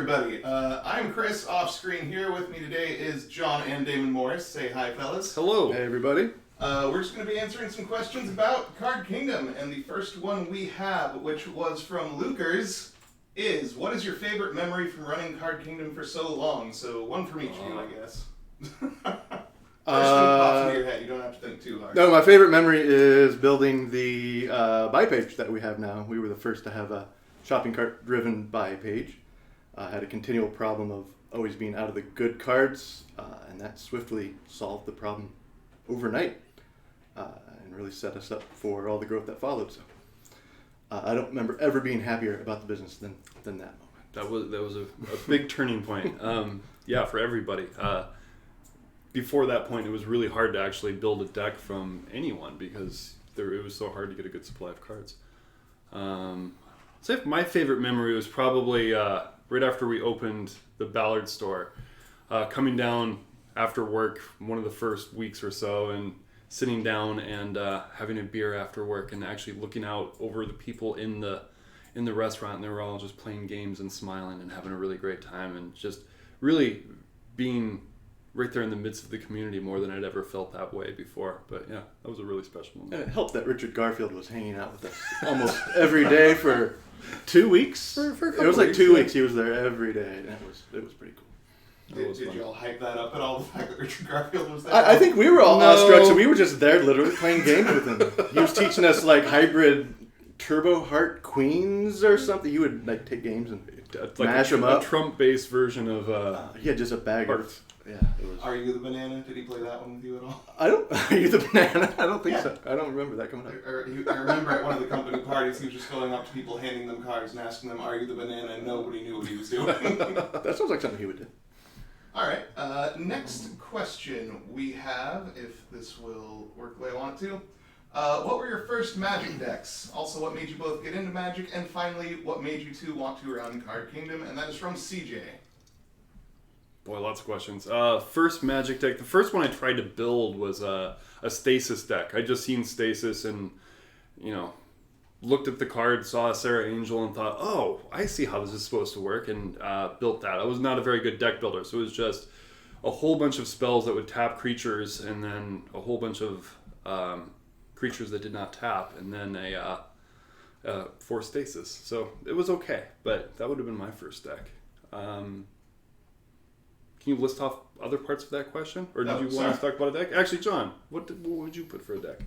everybody. I'm Chris, off screen here. With me today is John and Damon Morris. Say hi, fellas. Hello. Hey, everybody. We're just going to be answering some questions about Card Kingdom, and the first one we have, which was from Lukers, is, what is your favorite memory from running Card Kingdom for so long? So one from each of you, I guess. First thing pops into your head. You don't have to think too hard. No, my favorite memory is building the buy page that we have now. We were the first to have a shopping cart driven buy page. Had a continual problem of always being out of the good cards, and that swiftly solved the problem overnight and really set us up for all the growth that followed. So I don't remember ever being happier about the business than that moment. That was a big turning point. Yeah, for everybody. Before that point, it was really hard to actually build a deck from anyone because it was so hard to get a good supply of cards. So my favorite memory was probably right after we opened the Ballard Store, coming down after work one of the first weeks or so and sitting down and having a beer after work and actually looking out over the people in the restaurant, and they were all just playing games and smiling and having a really great time and just really being right there in the midst of the community more than I'd ever felt that way before. But yeah, that was a really special moment. And it helped that Richard Garfield was hanging out with us almost every day for 2 weeks. For a couple it was like weeks, 2 yeah. weeks. He was there every day, and it was pretty cool. Did you all hype that up at all, the fact that Richard Garfield was there? I think we were all awestruck, so we were just there literally playing games with him. He was teaching us like hybrid Turbo Heart Queens or something. He would like take games and mash them up. A Trump-based version of... he had just a bag Hearts. of... Yeah, it was. Are You the Banana? Did he play that one with you at all? Are you the banana? I don't think so. I don't remember that coming up. I remember at one of the company parties, he was just going up to people, handing them cards and asking them, "Are you the banana?" And nobody knew what he was doing. That sounds like something he would do. All right. Next question we have, if this will work the way I want it to. What were your first Magic decks? Also, what made you both get into Magic? And finally, what made you two want to run Card Kingdom? And that is from CJ. Boy, lots of questions. First Magic deck. The first one I tried to build was a Stasis deck. I just seen Stasis and, looked at the card, saw a Sarah Angel, and thought, oh, I see how this is supposed to work, and built that. I was not a very good deck builder, so it was just a whole bunch of spells that would tap creatures, and then a whole bunch of creatures that did not tap, and then for Stasis. So it was okay, but that would have been my first deck. Can you list off other parts of that question? Or did you want to talk about a deck? Actually, John, what would you put for a deck?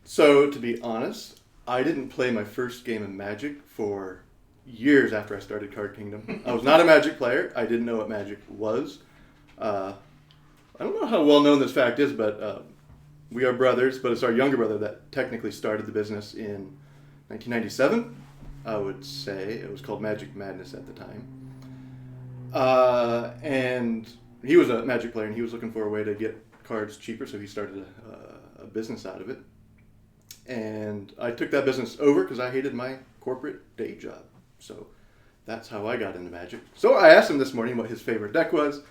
So, to be honest, I didn't play my first game of Magic for years after I started Card Kingdom. I was not a Magic player. I didn't know what Magic was. I don't know how well known this fact is, but we are brothers, but it's our younger brother that technically started the business in 1997. I would say it was called Magic Madness at the time. And he was a Magic player, and he was looking for a way to get cards cheaper, so he started a business out of it. And I took that business over because I hated my corporate day job. So that's how I got into Magic. So I asked him this morning what his favorite deck was.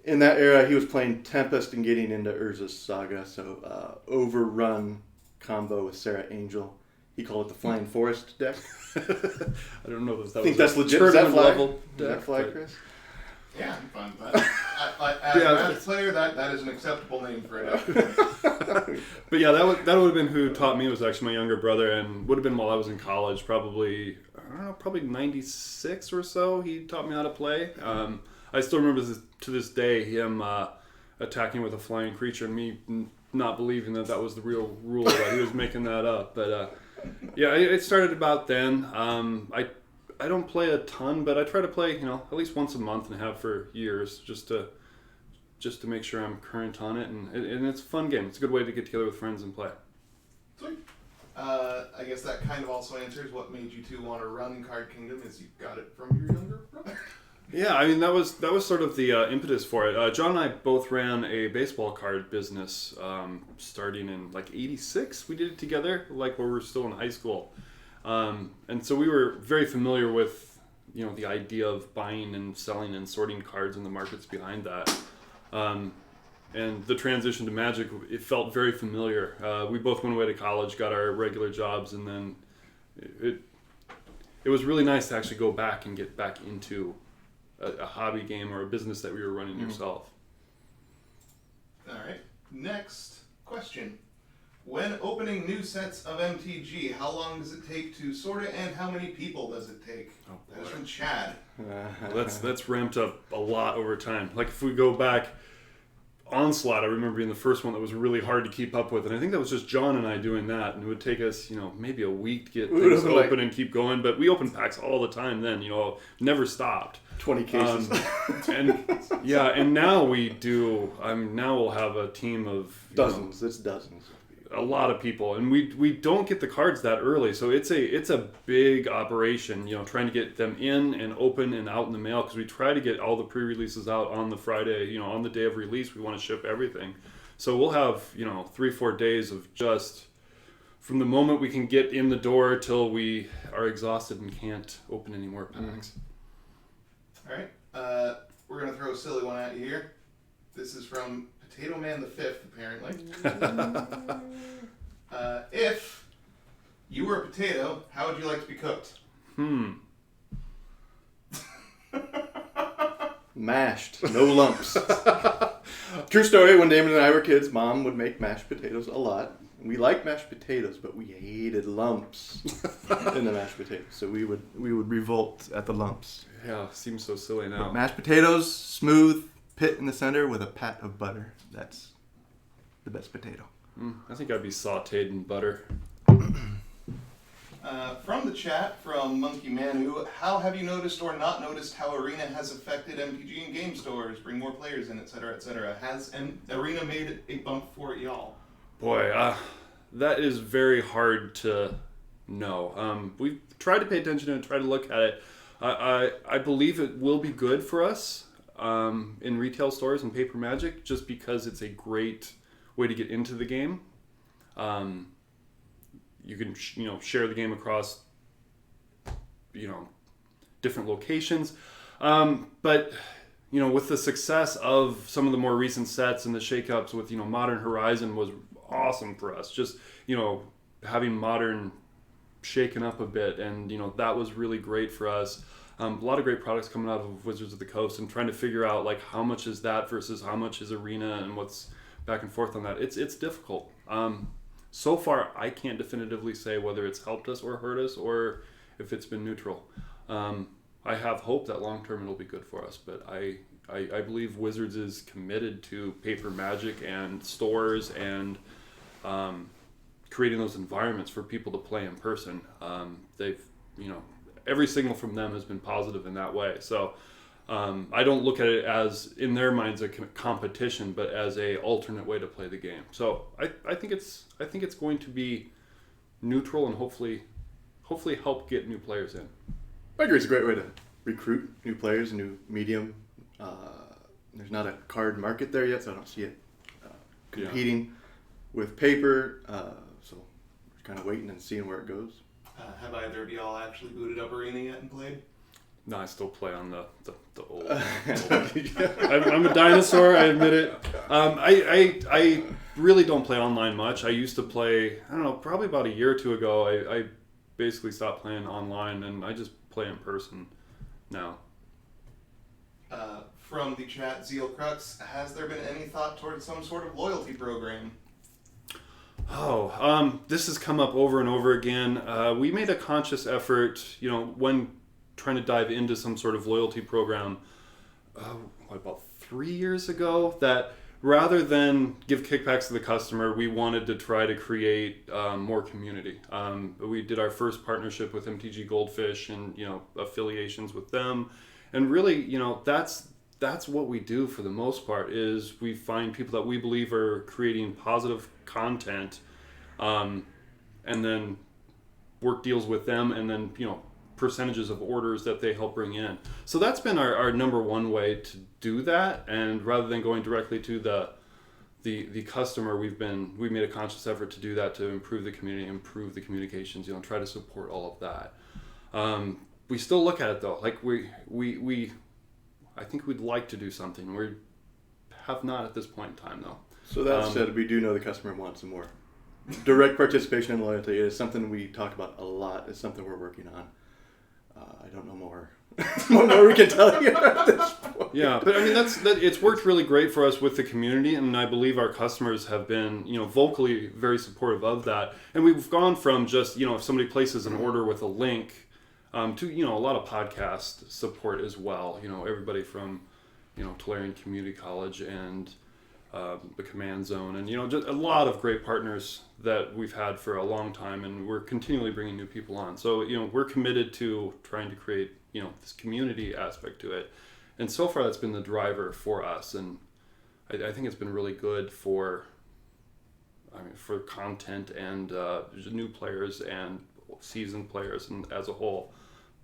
In that era, he was playing Tempest and getting into Urza's Saga, so overrun combo with Sarah Angel. He called it the Flying Forest deck. I don't know if that I think was that's legit. Is that fly? level Does that fly, but- Chris? Yeah, I'm fine with that. As a Magic player, that is an acceptable name for a deck. But yeah, that would have been who taught me. Was actually my younger brother, and would have been while I was in college. Probably 96 or so. He taught me how to play. I still remember to this day him attacking with a flying creature, and me not believing that was the real rule. That he was making that up. But yeah, it started about then. I don't play a ton, but I try to play, at least once a month and have for years, just to make sure I'm current on it, and it's a fun game. It's a good way to get together with friends and play. Sweet. I guess that kind of also answers what made you two want to run Card Kingdom, is you got it from your younger brother. Yeah, I mean that was sort of the impetus for it. John and I both ran a baseball card business starting in like '86. We did it together, like when we were still in high school. And so we were very familiar with, the idea of buying and selling and sorting cards and the markets behind that. And the transition to Magic, it felt very familiar. We both went away to college, got our regular jobs, and then it was really nice to actually go back and get back into a hobby game or a business that we were running yourself. All right. Next question. When opening new sets of MTG, how long does it take to sort it, and how many people does it take? Oh, That is from Chad. That's ramped up a lot over time. Like if we go back, Onslaught, I remember being the first one that was really hard to keep up with, and I think that was just John and I doing that, and it would take us, maybe a week to get things open and keep going. But we opened packs all the time then, never stopped. 20 cases. And now we do. Now we'll have a team of dozens. It's dozens. A lot of people, and we don't get the cards that early, so it's a big operation. Trying to get them in and open and out in the mail, because we try to get all the pre-releases out on the Friday. On the day of release, we want to ship everything. So we'll have 3-4 days of just from the moment we can get in the door till we are exhausted and can't open any more packs. All right. We're gonna throw a silly one at you here. This is from Potato Man the Fifth, apparently. If you were a potato, how would you like to be cooked? Mashed, no lumps. True story, when Damon and I were kids, Mom would make mashed potatoes a lot. We liked mashed potatoes, but we hated lumps in the mashed potatoes. So we would revolt at the lumps. Yeah, seems so silly now. But mashed potatoes, smooth, pit in the center with a pat of butter. That's the best potato. I think I'd be sauteed in butter. From the chat, from Monkey Manu, how have you noticed or not noticed how Arena has affected MTG and game stores, bring more players in, etc., etc.? Has Arena made a bump for y'all? Boy, that is very hard to know. We've tried to pay attention and try to look at it. I believe it will be good for us in retail stores and Paper Magic, just because it's a great way to get into the game. You can share the game across different locations, but with the success of some of the more recent sets and the shakeups with Modern Horizon was awesome for us. Just having Modern shaken up a bit, and that was really great for us. A lot of great products coming out of Wizards of the Coast, and trying to figure out like how much is that versus how much is Arena, and what's back and forth on that. It's difficult. So far, I can't definitively say whether it's helped us or hurt us, or if it's been neutral. I have hope that long term it'll be good for us, but I believe Wizards is committed to Paper Magic and stores and creating those environments for people to play in person. They've every signal from them has been positive in that way. So I don't look at it as, in their minds, a competition, but as a alternate way to play the game. So I think it's going to be neutral and hopefully help get new players in. I agree. It's a great way to recruit new players, new medium. There's not a card market there yet, so I don't see it competing with paper. So we're kind of waiting and seeing where it goes. Have either of y'all actually booted up Arena yet and played? No, I still play on the old. I'm a dinosaur. I admit it. I really don't play online much. I used to play. I don't know. Probably about a year or two ago, I basically stopped playing online, and I just play in person now. From the chat, Zeal Crux, has there been any thought towards some sort of loyalty program? This has come up over and over again. We made a conscious effort, when trying to dive into some sort of loyalty program, about 3 years ago, that rather than give kickbacks to the customer, we wanted to try to create more community. We did our first partnership with MTG Goldfish and affiliations with them, and really that's what we do for the most part. Is we find people that we believe are creating positive content, and then work deals with them, and then percentages of orders that they help bring in. So that's been our number one way to do that. And rather than going directly to the customer, we made a conscious effort to do that, to improve the community, improve the communications, try to support all of that. We still look at it though, like I think we'd like to do something. We have not at this point in time though. So that said, we do know the customer wants some more direct participation in loyalty. It is something we talk about a lot. It's something we're working on. I don't know more. What more we can tell you at this point. Yeah, but I mean it's worked really great for us with the community, and I believe our customers have been vocally very supportive of that. And we've gone from just if somebody places an order with a link to a lot of podcast support as well. Everybody from Tulare Community College and the Command Zone, and just a lot of great partners that we've had for a long time, and we're continually bringing new people on. So we're committed to trying to create this community aspect to it, and so far that's been the driver for us, and I think it's been really good for content and new players and seasoned players and as a whole.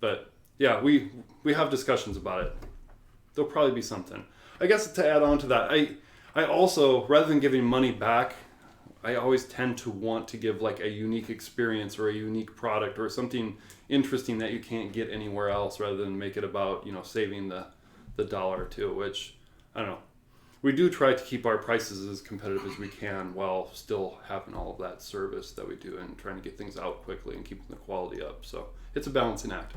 But yeah, we have discussions about it. There'll probably be something. I guess to add on to that, I also, rather than giving money back, I always tend to want to give like a unique experience or a unique product or something interesting that you can't get anywhere else, rather than make it about saving the dollar or two, which I don't know. We do try to keep our prices as competitive as we can while still having all of that service that we do and trying to get things out quickly and keeping the quality up. So it's a balancing act.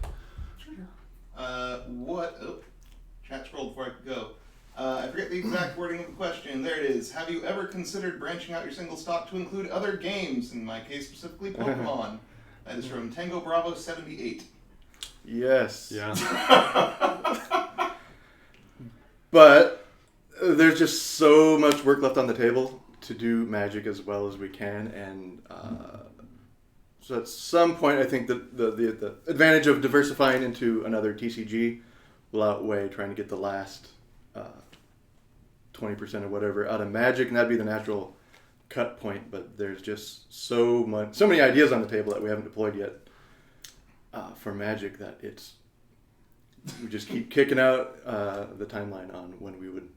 Chat scroll before I could go. I forget the exact wording of the question. There it is. Have you ever considered branching out your single stock to include other games? In my case, specifically Pokemon. That is from Tango Bravo 78. Yes. Yeah. But there's just so much work left on the table to do Magic as well as we can, and so at some point I think that the advantage of diversifying into another TCG will outweigh trying to get the last 20% or whatever out of Magic, and that'd be the natural cut point. But there's just so many ideas on the table that we haven't deployed yet for Magic that we just keep kicking out the timeline on when we would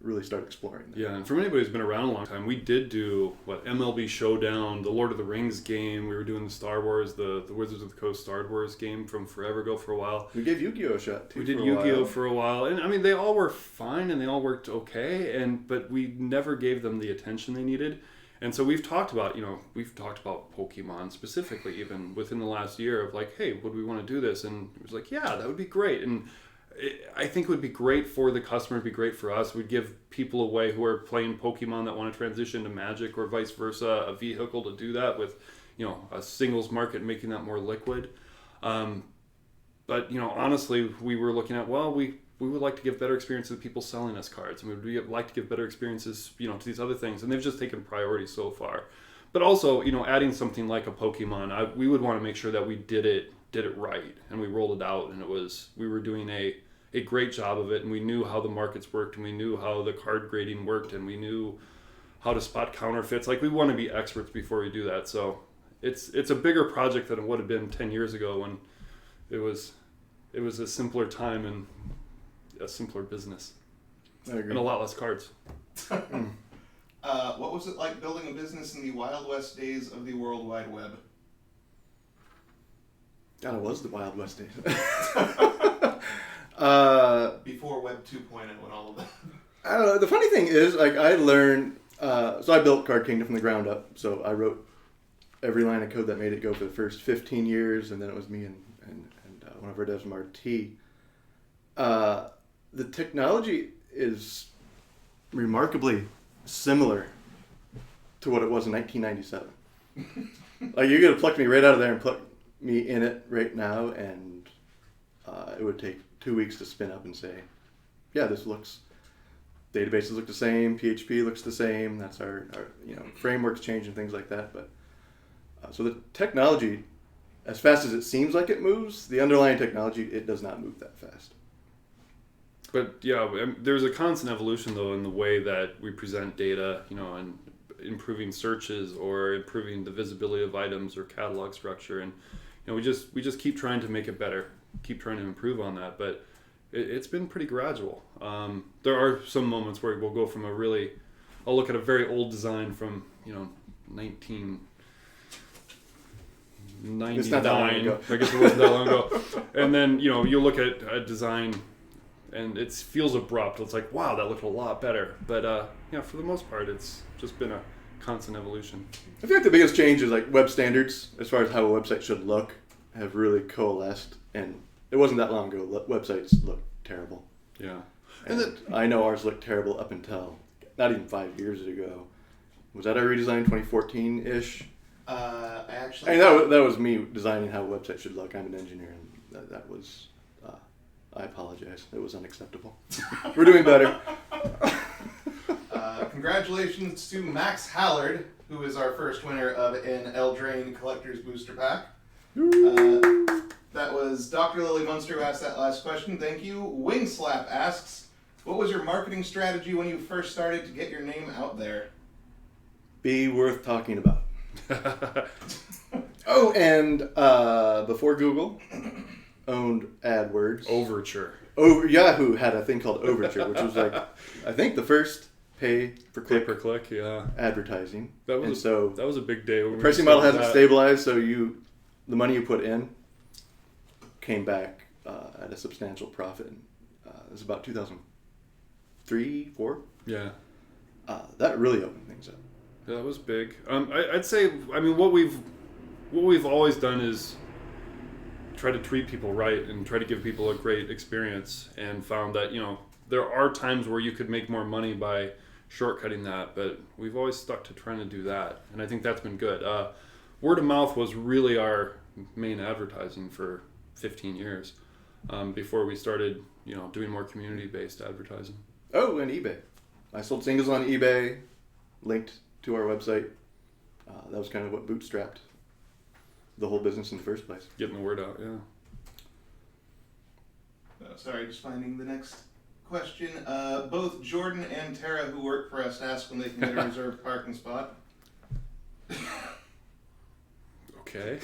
really start exploring that. Yeah, and for anybody who's been around a long time, we did do MLB Showdown, the Lord of the Rings game. We were doing the Star Wars, the Wizards of the Coast Star Wars game from forever ago for a while. We gave Yu-Gi-Oh a shot too. We did Yu-Gi-Oh for a while, and I mean they all were fine and they all worked okay, but we never gave them the attention they needed. And so we've talked about Pokemon specifically, even within the last year, of like, hey, would we want to do this? And it was like, yeah, that would be great. And I think it would be great for the customer, it'd be great for us. We'd give people away who are playing Pokemon that want to transition to Magic or vice versa, a vehicle to do that with, a singles market, making that more liquid. But, honestly, we were looking at, we would like to give better experiences to people selling us cards. And we would like to give better experiences, to these other things. And they've just taken priority so far. But also, adding something like a Pokemon, we would want to make sure that we did it right. And we rolled it out, and we were doing a great job of it. And we knew how the markets worked, and we knew how the card grading worked, and we knew how to spot counterfeits. Like, we want to be experts before we do that. So it's a bigger project than it would have been 10 years ago when it was a simpler time and a simpler business. I agree. And a lot less cards. What was it like building a business in the Wild West days of the World Wide Web? God, it was the Wild West days. Before Web 2.0 and all of that. I don't know. The funny thing is, I learned. So I built Card Kingdom from the ground up. So I wrote every line of code that made it go for the first 15 years, and then it was me and one of our devs, Marty. The technology is remarkably similar to what it was in 1997. Like, you could have plucked me right out of there and put me in it right now, and it would take 2 weeks to spin up and say, yeah, databases look the same, PHP looks the same, that's our frameworks change and things like that. But so the technology, as fast as it seems like it moves, the underlying technology, it does not move that fast. But yeah, there's a constant evolution though in the way that we present data, and improving searches or improving the visibility of items or catalog structure, and we just keep trying to make it better, keep trying to improve on that. But it's been pretty gradual. There are some moments where we'll go from I'll look at a very old design from 1999. It's not that long ago. I guess it wasn't that long ago. And then you look at a design and it feels abrupt. It's like, wow, that looked a lot better. But for the most part, it's just been a constant evolution. I feel like the biggest change is like web standards, as far as how a website should look, have really coalesced, and it wasn't that long ago. Websites looked terrible. Yeah. And I know ours looked terrible up until not even 5 years ago. Was that our redesign 2014-ish? I I mean, that was me designing how a website should look. I'm an engineer, and that was. I apologize. It was unacceptable. We're doing better. Congratulations to Max Hallard, who is our first winner of an Eldraine Collector's Booster Pack. That was Dr. Lily Munster who asked that last question. Thank you. Wingslap asks, what was your marketing strategy when you first started to get your name out there? Be worth talking about. Oh, and before Google owned AdWords, Overture. Yahoo had a thing called Overture, which was like, I think the first pay-per-click Yeah. advertising. That was a big day. When the pricing model hasn't stabilized, so the money you put in came back at a substantial profit. It was about 2003, 4. Yeah. That really opened things up. Yeah, that was big. I'd say, I mean, what we've always done is try to treat people right and try to give people a great experience, and found that, there are times where you could make more money by shortcutting that, but we've always stuck to trying to do that, and I think that's been good. Word of mouth was really our main advertising for 15 years before we started, doing more community-based advertising. Oh, and eBay. I sold singles on eBay, linked to our website. That was kind of what bootstrapped the whole business in the first place. Getting the word out, yeah. Sorry, just finding the next question. Both Jordan and Tara, who work for us, ask when they can get a reserved parking spot. Okay.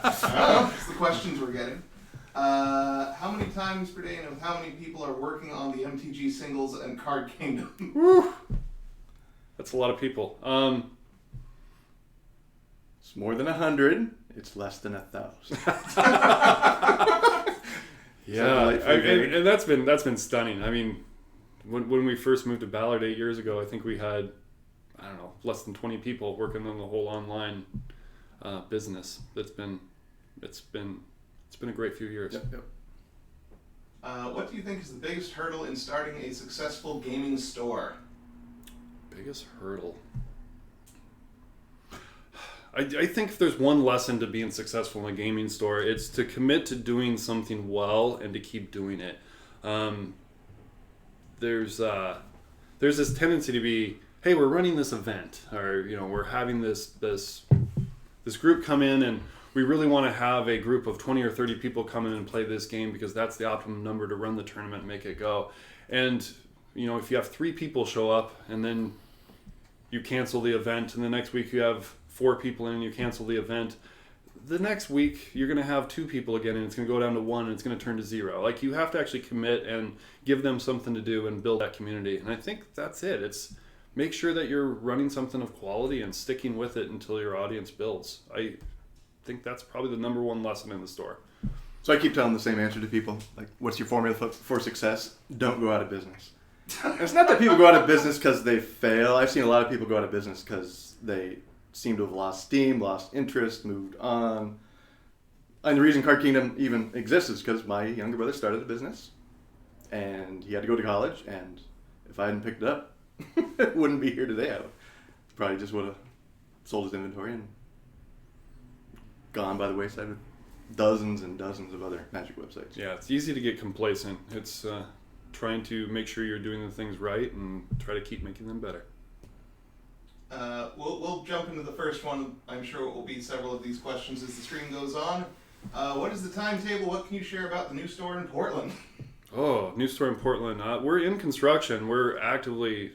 That's the questions we're getting. How many times per day and with how many people are working on the MTG singles and Card Kingdom? Woo! That's a lot of people. It's more than 100. It's less than 1,000. Yeah, and that's been stunning. I mean, when we first moved to Ballard 8 years ago, I think we had, less than 20 people working on the whole online business. It's been a great few years. Yep. What do you think is the biggest hurdle in starting a successful gaming store? Biggest hurdle. I think if there's one lesson to being successful in a gaming store, it's to commit to doing something well and to keep doing it. There's this tendency to be, hey, we're running this event, or we're having this group come in, and we really want to have a group of 20 or 30 people come in and play this game because that's the optimum number to run the tournament and make it go. And if you have 3 people show up and then you cancel the event, and the next week you have 4 people in and you cancel the event, the next week you're going to have 2 people again, and it's going to go down to 1, and it's going to turn to 0. Like, you have to actually commit and give them something to do and build that community. And I think that's it. It's make sure that you're running something of quality and sticking with it until your audience builds. I think that's probably the number one lesson in the store. So I keep telling the same answer to people. Like, what's your formula for success? Don't go out of business. And it's not that people go out of business because they fail. I've seen a lot of people go out of business because they seem to have lost steam, lost interest, moved on. And the reason Card Kingdom even exists is because my younger brother started a business, and he had to go to college, and if I hadn't picked it up, it wouldn't be here today. I probably just would have sold his inventory and gone by the wayside with dozens and dozens of other Magic websites. Yeah, it's easy to get complacent. It's trying to make sure you're doing the things right and try to keep making them better. We'll jump into the first one. I'm sure it will be several of these questions as the stream goes on. What is the timetable? What can you share about the new store in Portland? Oh, new store in Portland. We're in construction. We're actively,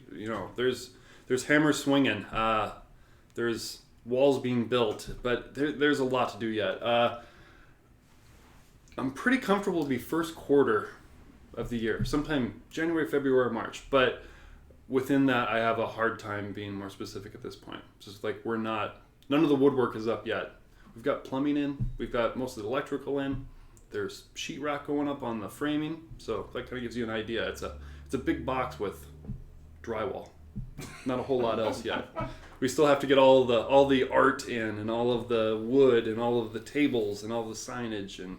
there's hammers swinging. There's walls being built, but there's a lot to do yet. I'm pretty comfortable to be first quarter of the year, sometime January, February, or March. But within that, I have a hard time being more specific at this point. Just like none of the woodwork is up yet. We've got plumbing in. We've got most of the electrical in. There's sheetrock going up on the framing. So that kind of gives you an idea. It's a big box with drywall. Not a whole lot else yet. We still have to get all the art in, and all of the wood, and all of the tables, and all the signage, and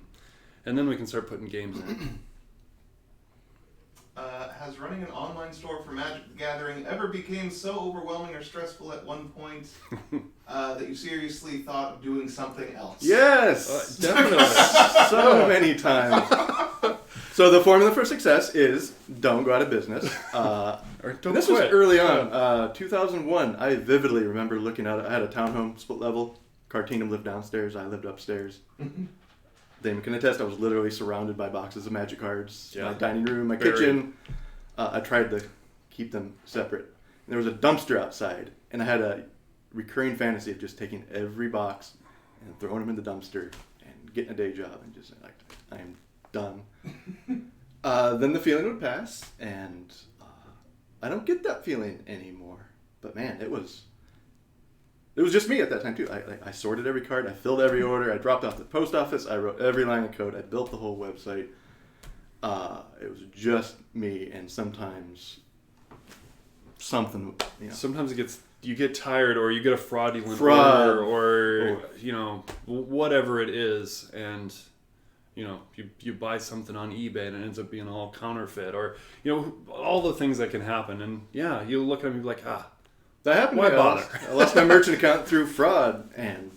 and then we can start putting games in. Has running an online store for Magic the Gathering ever became so overwhelming or stressful at one point that you seriously thought of doing something else? Yes! Definitely. So many times. So the formula for success is don't go out of business. Or don't This quit. was early on, 2001. I vividly remember looking at it. I had a townhome split level. Card Kingdom lived downstairs. I lived upstairs. Damon can attest. I was literally surrounded by boxes of Magic cards. Yeah. My dining room, my Buried. kitchen. I tried to keep them separate. And there was a dumpster outside, and I had a recurring fantasy of just taking every box and throwing them in the dumpster and getting a day job and just like, I am done. Then the feeling would pass, and I don't get that feeling anymore. But man, it was just me at that time too. I sorted every card, I filled every order, I dropped off the post office, I wrote every line of code, I built the whole website. It was just me, and sometimes something, Sometimes you get tired, or you get a fraudulent Fraud. order, or whatever it is, and you buy something on eBay and it ends up being all counterfeit, or all the things that can happen. And you look at them and be like, that happened. Why to me. bother? I lost my merchant account through fraud and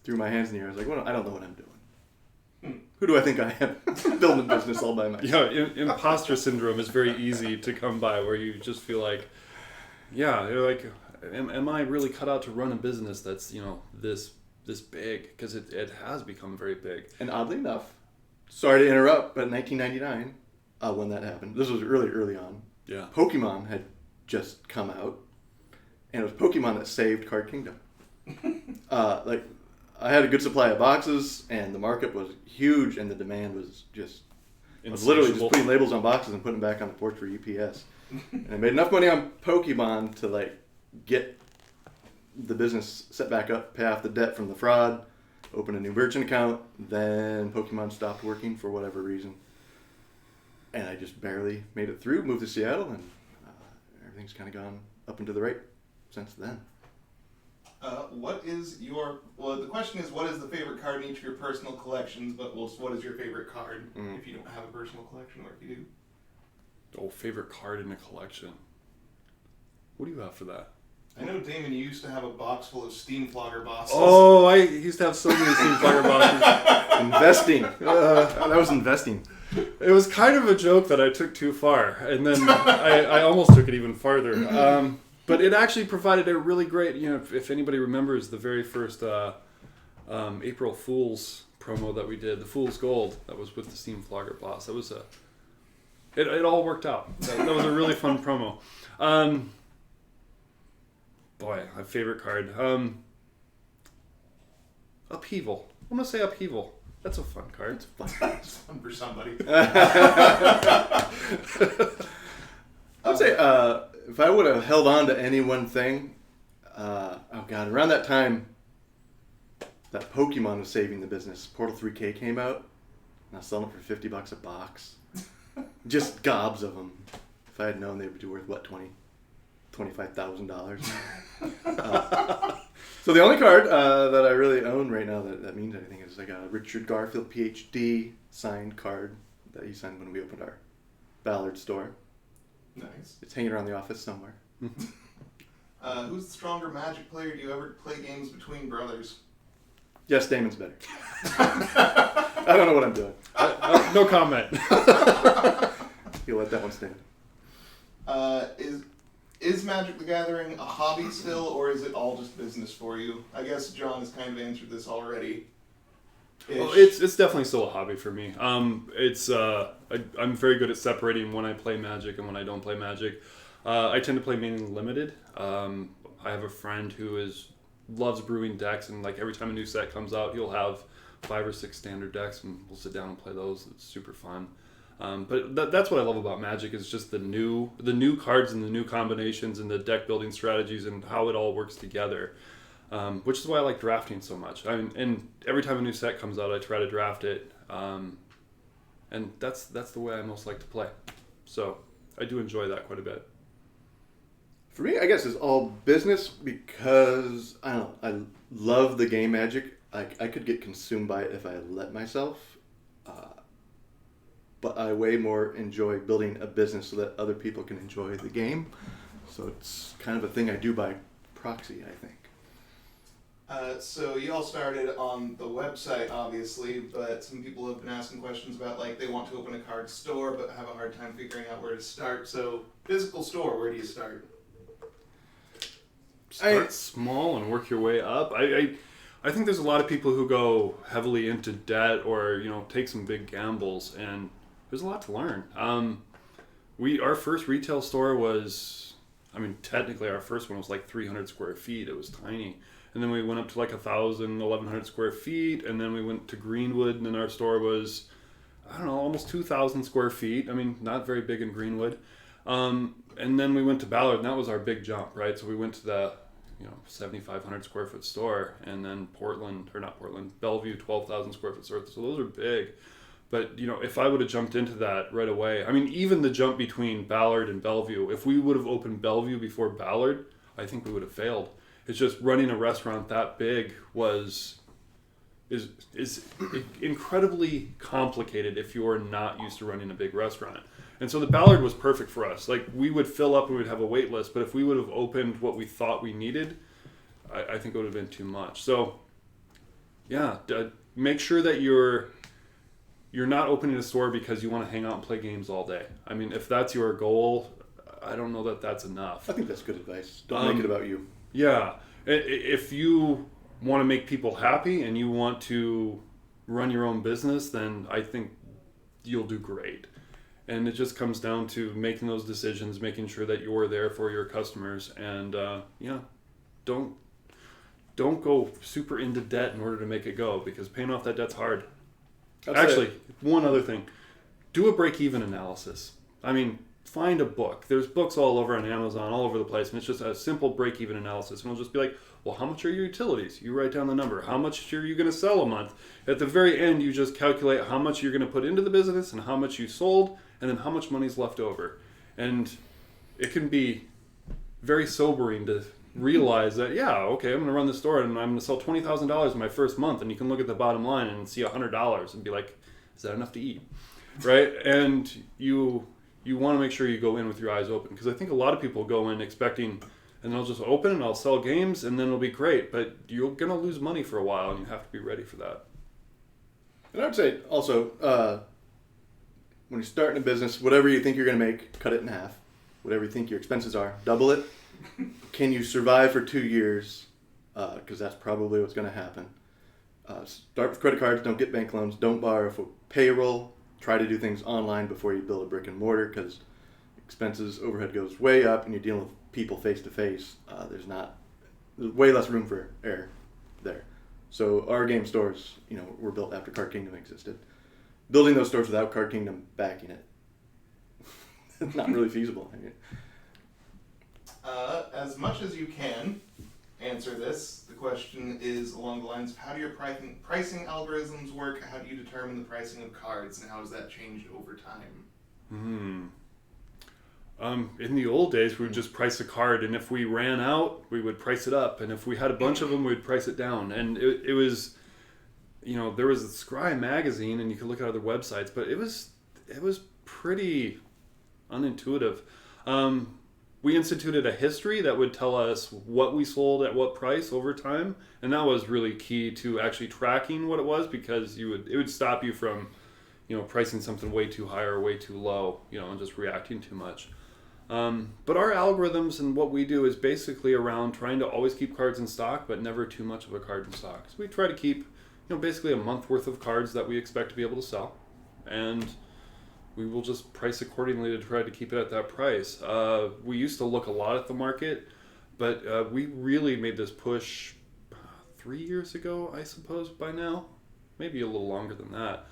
threw my hands in the air. I was like, well, I don't know what I'm doing. Who do I think I am? Building a business all by myself. Imposter syndrome is very easy to come by, where you just feel like, you're like, am I really cut out to run a business that's this big? Because it has become very big. And oddly enough, sorry to interrupt, but in 1999, when that happened, this was early on. Yeah. Pokemon had just come out, and it was Pokemon that saved Card Kingdom. I had a good supply of boxes, and the market was huge, and the demand was just... I was literally just putting labels on boxes and putting them back on the porch for UPS. And I made enough money on Pokemon to get the business set back up, pay off the debt from the fraud, open a new merchant account. Then Pokemon stopped working for whatever reason. And I just barely made it through, moved to Seattle, and everything's kind of gone up and to the right since then. The question is, what is the favorite card in each of your personal collections, but what is your favorite card if you don't have a personal collection, or if you do? Oh, favorite card in a collection. What do you have for that? I know, Damon, you used to have a box full of Steam Flogger boxes. Oh, I used to have so many Steam Flogger boxes. Investing. That was investing. It was kind of a joke that I took too far, and then I almost took it even farther. But it actually provided a really great, if anybody remembers the very first April Fool's promo that we did, the Fool's Gold, that was with the Steam Flogger boss. That was it all worked out. That was a really fun promo. Boy, my favorite card. Upheaval. I'm going to say Upheaval. That's a fun card. It's fun. It's fun for somebody. I would say if I would have held on to any one thing, around that time, that Pokemon was saving the business. Portal 3K came out, and I was selling it for $50 a box. Just gobs of them. If I had known they would be worth, $25,000. So the only card that I really own right now that means anything is I got a Richard Garfield PhD signed card that he signed when we opened our Ballard Store. Nice. It's hanging around the office somewhere. Who's the stronger Magic player? Do you ever play games between brothers? Yes, Damon's better. I don't know what I'm doing. No comment. You'll let that one stand. Is Magic the Gathering a hobby still, or is it all just business for you? I guess John has kind of answered this already. Well, it's definitely still a hobby for me. I'm very good at separating when I play Magic and when I don't play Magic. I tend to play mainly limited. I have a friend who loves brewing decks, and every time a new set comes out, he'll have 5 or 6 standard decks, and we'll sit down and play those. It's super fun. But that's what I love about Magic, is just the new cards and the new combinations and the deck building strategies and how it all works together. Which is why I like drafting so much. And every time a new set comes out, I try to draft it. And that's the way I most like to play. So I do enjoy that quite a bit. For me, I guess it's all business because, I love the game Magic. I could get consumed by it if I let myself. but I way more enjoy building a business so that other people can enjoy the game. So it's kind of a thing I do by proxy, I think. So you all started on the website, obviously, but some people have been asking questions about, like, they want to open a card store but have a hard time figuring out where to start. So physical store, where do you start? Start small and work your way up. I think there's a lot of people who go heavily into debt or, take some big gambles, and there's a lot to learn. Our first retail store was, technically our first one was like 300 square feet. It was tiny. And then we went up to like 1,000, 1,100 square feet. And then we went to Greenwood, and then our store was, almost 2,000 square feet. Not very big in Greenwood. And then we went to Ballard, and that was our big jump, right? So we went to the 7,500 square foot store, and then Bellevue, 12,000 square foot store. So those are big. But, if I would have jumped into that right away, even the jump between Ballard and Bellevue, if we would have opened Bellevue before Ballard, I think we would have failed. It's just running a restaurant that big is incredibly complicated if you're not used to running a big restaurant. And so the Ballard was perfect for us. Like, we would fill up and we'd have a wait list, but if we would have opened what we thought we needed, I think it would have been too much. So, yeah, make sure that you're not opening a store because you want to hang out and play games all day. If that's your goal, I don't know that that's enough. I think that's good advice. Don't make it about you. Yeah. If you want to make people happy and you want to run your own business, then I think you'll do great. And it just comes down to making those decisions, making sure that you're there for your customers, and don't go super into debt in order to make it go, because paying off that debt's hard. Actually, one other thing, do a break-even analysis. Find a book. There's books all over on Amazon, all over the place, and it's just a simple break-even analysis. And it'll just be like, well, how much are your utilities? You write down the number. How much are you going to sell a month? At the very end, you just calculate how much you're going to put into the business and how much you sold, and then how much money's left over. And it can be very sobering to realize that, I'm going to run the store and I'm going to sell $20,000 in my first month, and you can look at the bottom line and see $100 and be like, is that enough to eat? Right? And you want to make sure you go in with your eyes open, because I think a lot of people go in expecting, and they'll just open and I'll sell games and then it'll be great, but you're going to lose money for a while, and you have to be ready for that. And I would say also, when you're starting a business, whatever you think you're going to make, cut it in half. Whatever you think your expenses are, double it. Can you survive for 2 years? Because that's probably what's going to happen. Start with credit cards. Don't get bank loans. Don't borrow for payroll. Try to do things online before you build a brick and mortar, because expenses, overhead goes way up, and you're dealing with people face to face. There's way less room for error there. So our game stores, were built after Card Kingdom existed. Building those stores without Card Kingdom backing it, it's not really feasible. As much as you can answer this, the question is along the lines of, how do your pricing algorithms work? How do you determine the pricing of cards, and how has that changed over time? In the old days, we would just price a card, and if we ran out, we would price it up, and if we had a bunch of them, we'd price it down. And it was, there was a Scry magazine, and you could look at other websites, but it was pretty unintuitive. We instituted a history that would tell us what we sold at what price over time, and that was really key to actually tracking what it was, because it would stop you from, pricing something way too high or way too low, and just reacting too much. But our algorithms and what we do is basically around trying to always keep cards in stock, but never too much of a card in stock. So we try to keep, basically a month worth of cards that we expect to be able to sell, and we will just price accordingly to try to keep it at that price. We used to look a lot at the market, but we really made this push 3 years ago, I suppose, by now. Maybe a little longer than that.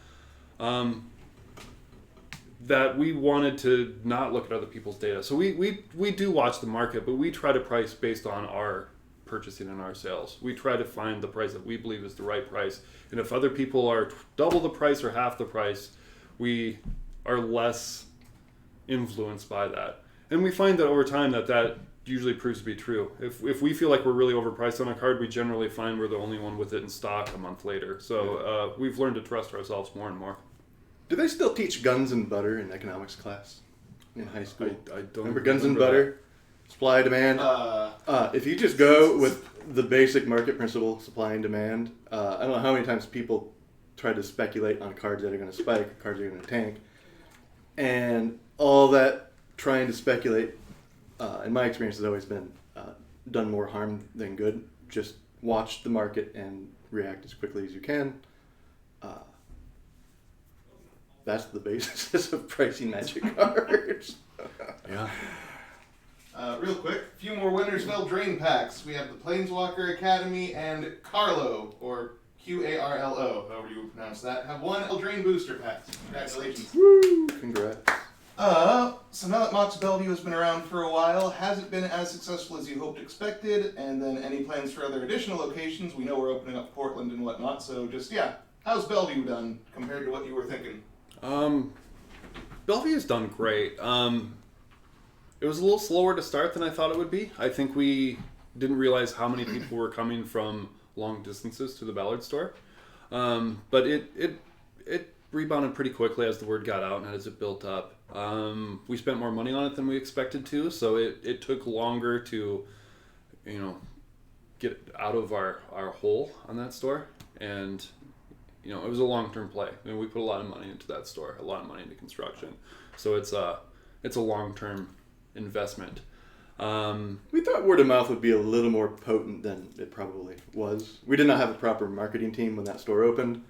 That we wanted to not look at other people's data. So we do watch the market, but we try to price based on our purchasing and our sales. We try to find the price that we believe is the right price. And if other people are double the price or half the price, we are less influenced by that. And we find that over time that usually proves to be true. If we feel like we're really overpriced on a card, we generally find we're the only one with it in stock a month later. So we've learned to trust ourselves more and more. Do they still teach guns and butter in economics class in high school? I don't remember guns and butter, supply demand. If you just go with the basic market principle, supply and demand, I don't know how many times people try to speculate on cards that are going to spike, cards that are going to tank, and all that trying to speculate, in my experience, has always been done more harm than good. Just watch the market and react as quickly as you can. That's the basis of pricing Magic cards. Yeah. Real quick, a few more winners of Eldraine packs. We have the Planeswalker Academy and Carlo, or Qarlo, however you would pronounce that, have won Eldraine booster packs. Congratulations. Woo! Congrats. So now that Mox Bellevue has been around for a while, has it been as successful as you hoped expected? And then any plans for other additional locations? We know we're opening up Portland and whatnot, so just, how's Bellevue done compared to what you were thinking? Bellevue's done great. It was a little slower to start than I thought it would be. I think we didn't realize how many people were coming from long distances to the Ballard Store. But it rebounded pretty quickly as the word got out and as it built up. We spent more money on it than we expected to, so it took longer to, get out of our hole on that store. And, it was a long-term play. I mean, we put a lot of money into that store, a lot of money into construction. So it's a long-term investment. We thought word of mouth would be a little more potent than it probably was. We did not have a proper marketing team when that store opened.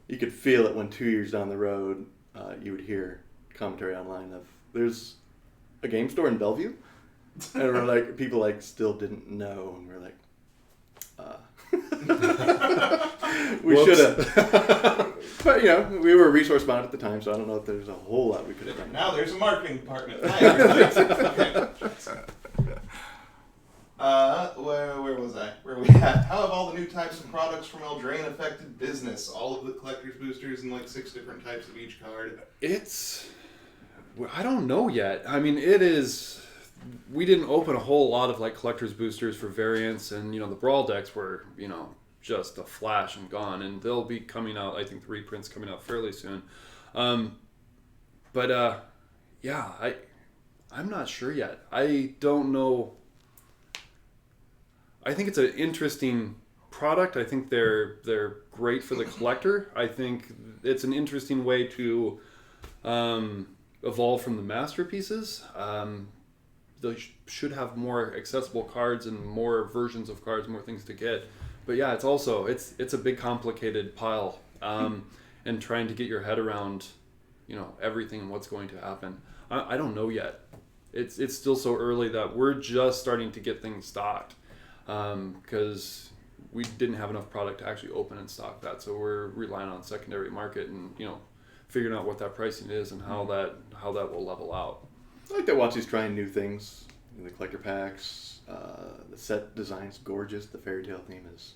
You could feel it when 2 years down the road, you would hear commentary online of, there's a game store in Bellevue? And we're like, people still didn't know, and we're like, we should have. But, we were a resource bound at the time, so I don't know if there's a whole lot we could have done. Now there's a marketing department. Hi, everybody. Where was I? Where are we at? How have all the new types of products from Eldraine affected business? All of the collector's boosters and 6 different types of each card. I don't know yet. I mean, we didn't open a whole lot of collector's boosters for variants, and the Brawl Decks were, just a flash and gone, and they'll be coming out. I think the reprints coming out fairly soon. I'm not sure yet. I don't know. I think it's an interesting product. I think they're great for the collector. I think it's an interesting way to evolve from the masterpieces. They should have more accessible cards and more versions of cards, more things to get. But yeah, it's a big complicated pile, and trying to get your head around, everything and what's going to happen. I don't know yet. It's still so early that we're just starting to get things stocked, because we didn't have enough product to actually open and stock that. So we're relying on secondary market and figuring out what that pricing is and how that will level out. I like that Watsy's trying new things in the collector packs. The set design's gorgeous. The fairy tale theme is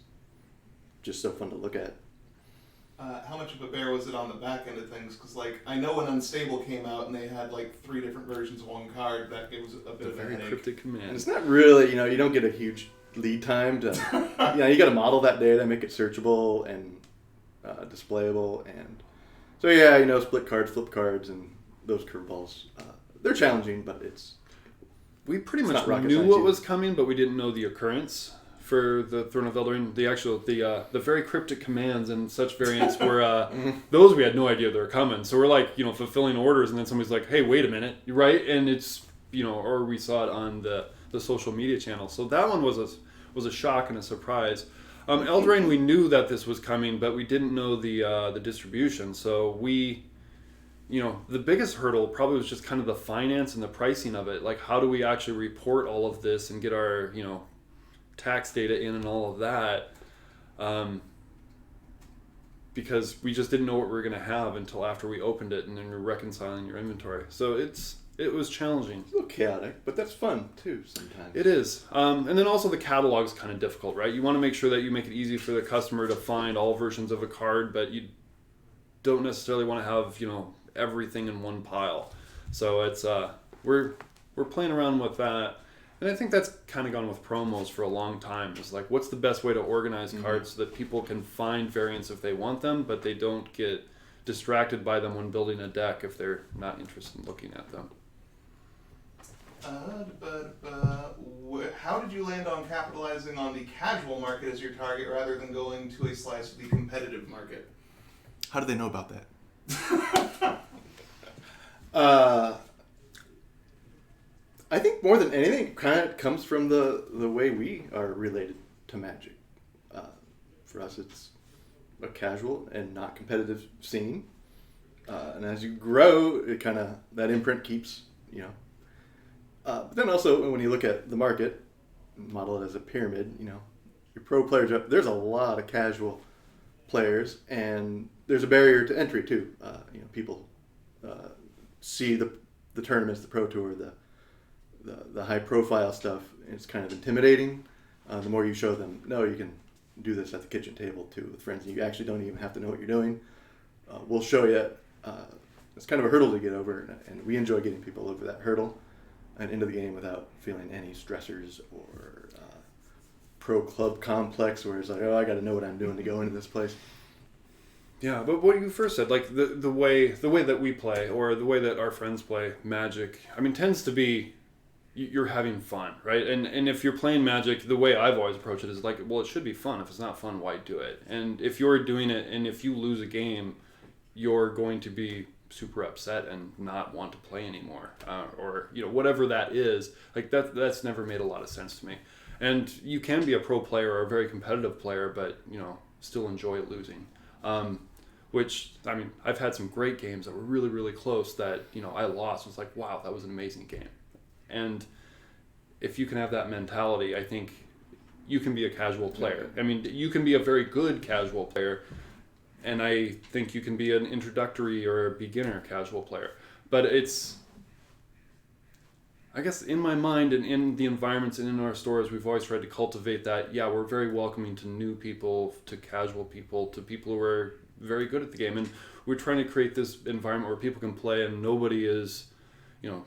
just so fun to look at. How much of a bear was it on the back end of things? Because I know when Unstable came out and they had 3 different versions of one card, that it was a bit of a very headache. cryptic command. And it's not really, you don't get a huge lead time to, you got to model that data, make it searchable and displayable, and so split cards, flip cards, and those curveballs. They're challenging, but we pretty much knew what was coming, but we didn't know the occurrence for the Throne of Eldraine. The very cryptic commands and such variants were those we had no idea they were coming. So we're fulfilling orders, and then somebody's like, "Hey, wait a minute, right?" And it's or we saw it on the social media channel. So that one was a shock and a surprise. Eldraine, we knew that this was coming, but we didn't know the distribution. So we. The biggest hurdle probably was just kind of the finance and the pricing of it. How do we actually report all of this and get our, tax data in and all of that? Because we just didn't know what we were going to have until after we opened it and then you're reconciling your inventory. So it was challenging. It's a little chaotic, but that's fun too sometimes. It is. And then also the catalog's kind of difficult, right? You want to make sure that you make it easy for the customer to find all versions of a card, but you don't necessarily want to have, everything in one pile. So it's we're playing around with that, and I think that's kind of gone with promos for a long time. It's what's the best way to organize cards so that people can find variants if they want them, but they don't get distracted by them when building a deck if they're not interested in looking at them. How did you land on capitalizing on the casual market as your target rather than going to a slice of the competitive market? How do they know about that? I think more than anything, it kind of comes from the way we are related to Magic. For us, it's a casual and not competitive scene. And as you grow, it kind of, that imprint keeps, but then also when you look at the market, model it as a pyramid, your pro players, there's a lot of casual players, and there's a barrier to entry too. People see the tournaments, the pro tour, the high profile stuff. It's kind of intimidating. The more you show them, no, you can do this at the kitchen table too with friends. You actually don't even have to know what you're doing. We'll show you. It's kind of a hurdle to get over, and we enjoy getting people over that hurdle and into the game without feeling any stressors or pro club complex where it's like, oh, I got to know what I'm doing to go into this place. Yeah, but what you first said, like the way that we play or the way that our friends play Magic, I mean, tends to be you're having fun, right? And if you're playing Magic, the way I've always approached it is like, well, it should be fun. If it's not fun, why do it? And if you're doing it, and if you lose a game, you're going to be super upset and not want to play anymore, or whatever that is. Like that's never made a lot of sense to me. And you can be a pro player or a very competitive player, but still enjoy losing. Which, I mean, I've had some great games that were really, really close that I lost. It was like, wow, that was an amazing game. And if you can have that mentality, I think you can be a casual player. I mean, you can be a very good casual player. And I think you can be an introductory or a beginner casual player. But it's, I guess in my mind and in the environments and in our stores, we've always tried to cultivate that. Yeah, we're very welcoming to new people, to casual people, to people who are very good at the game. And we're trying to create this environment where people can play and nobody is,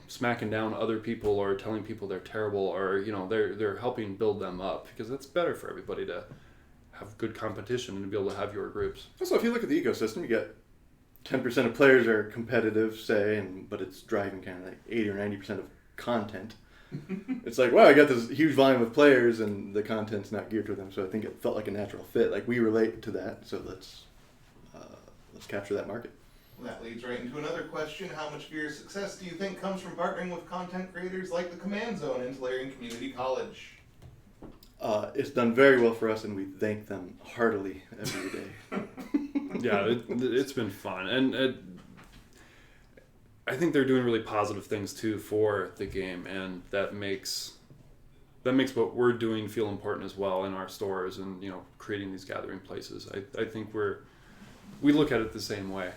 smacking down other people or telling people they're terrible or, they're helping build them up, because that's better for everybody to have good competition and to be able to have your groups. Also, if you look at the ecosystem, you get 10% of players are competitive, say, but it's driving kind of like 80 or 90% of content. It's like, wow, I got this huge volume of players and the content's not geared to them, so I think it felt like a natural fit. Like, we relate to that, so let's capture that market. Well, that leads right into another question. How much of your success do you think comes from partnering with content creators like the Command Zone and Tolarian Community College? It's done very well for us, and we thank them heartily every day. Yeah, it's been fun, and I think they're doing really positive things too for the game, and that makes what we're doing feel important as well in our stores and creating these gathering places. I think we look at it the same way,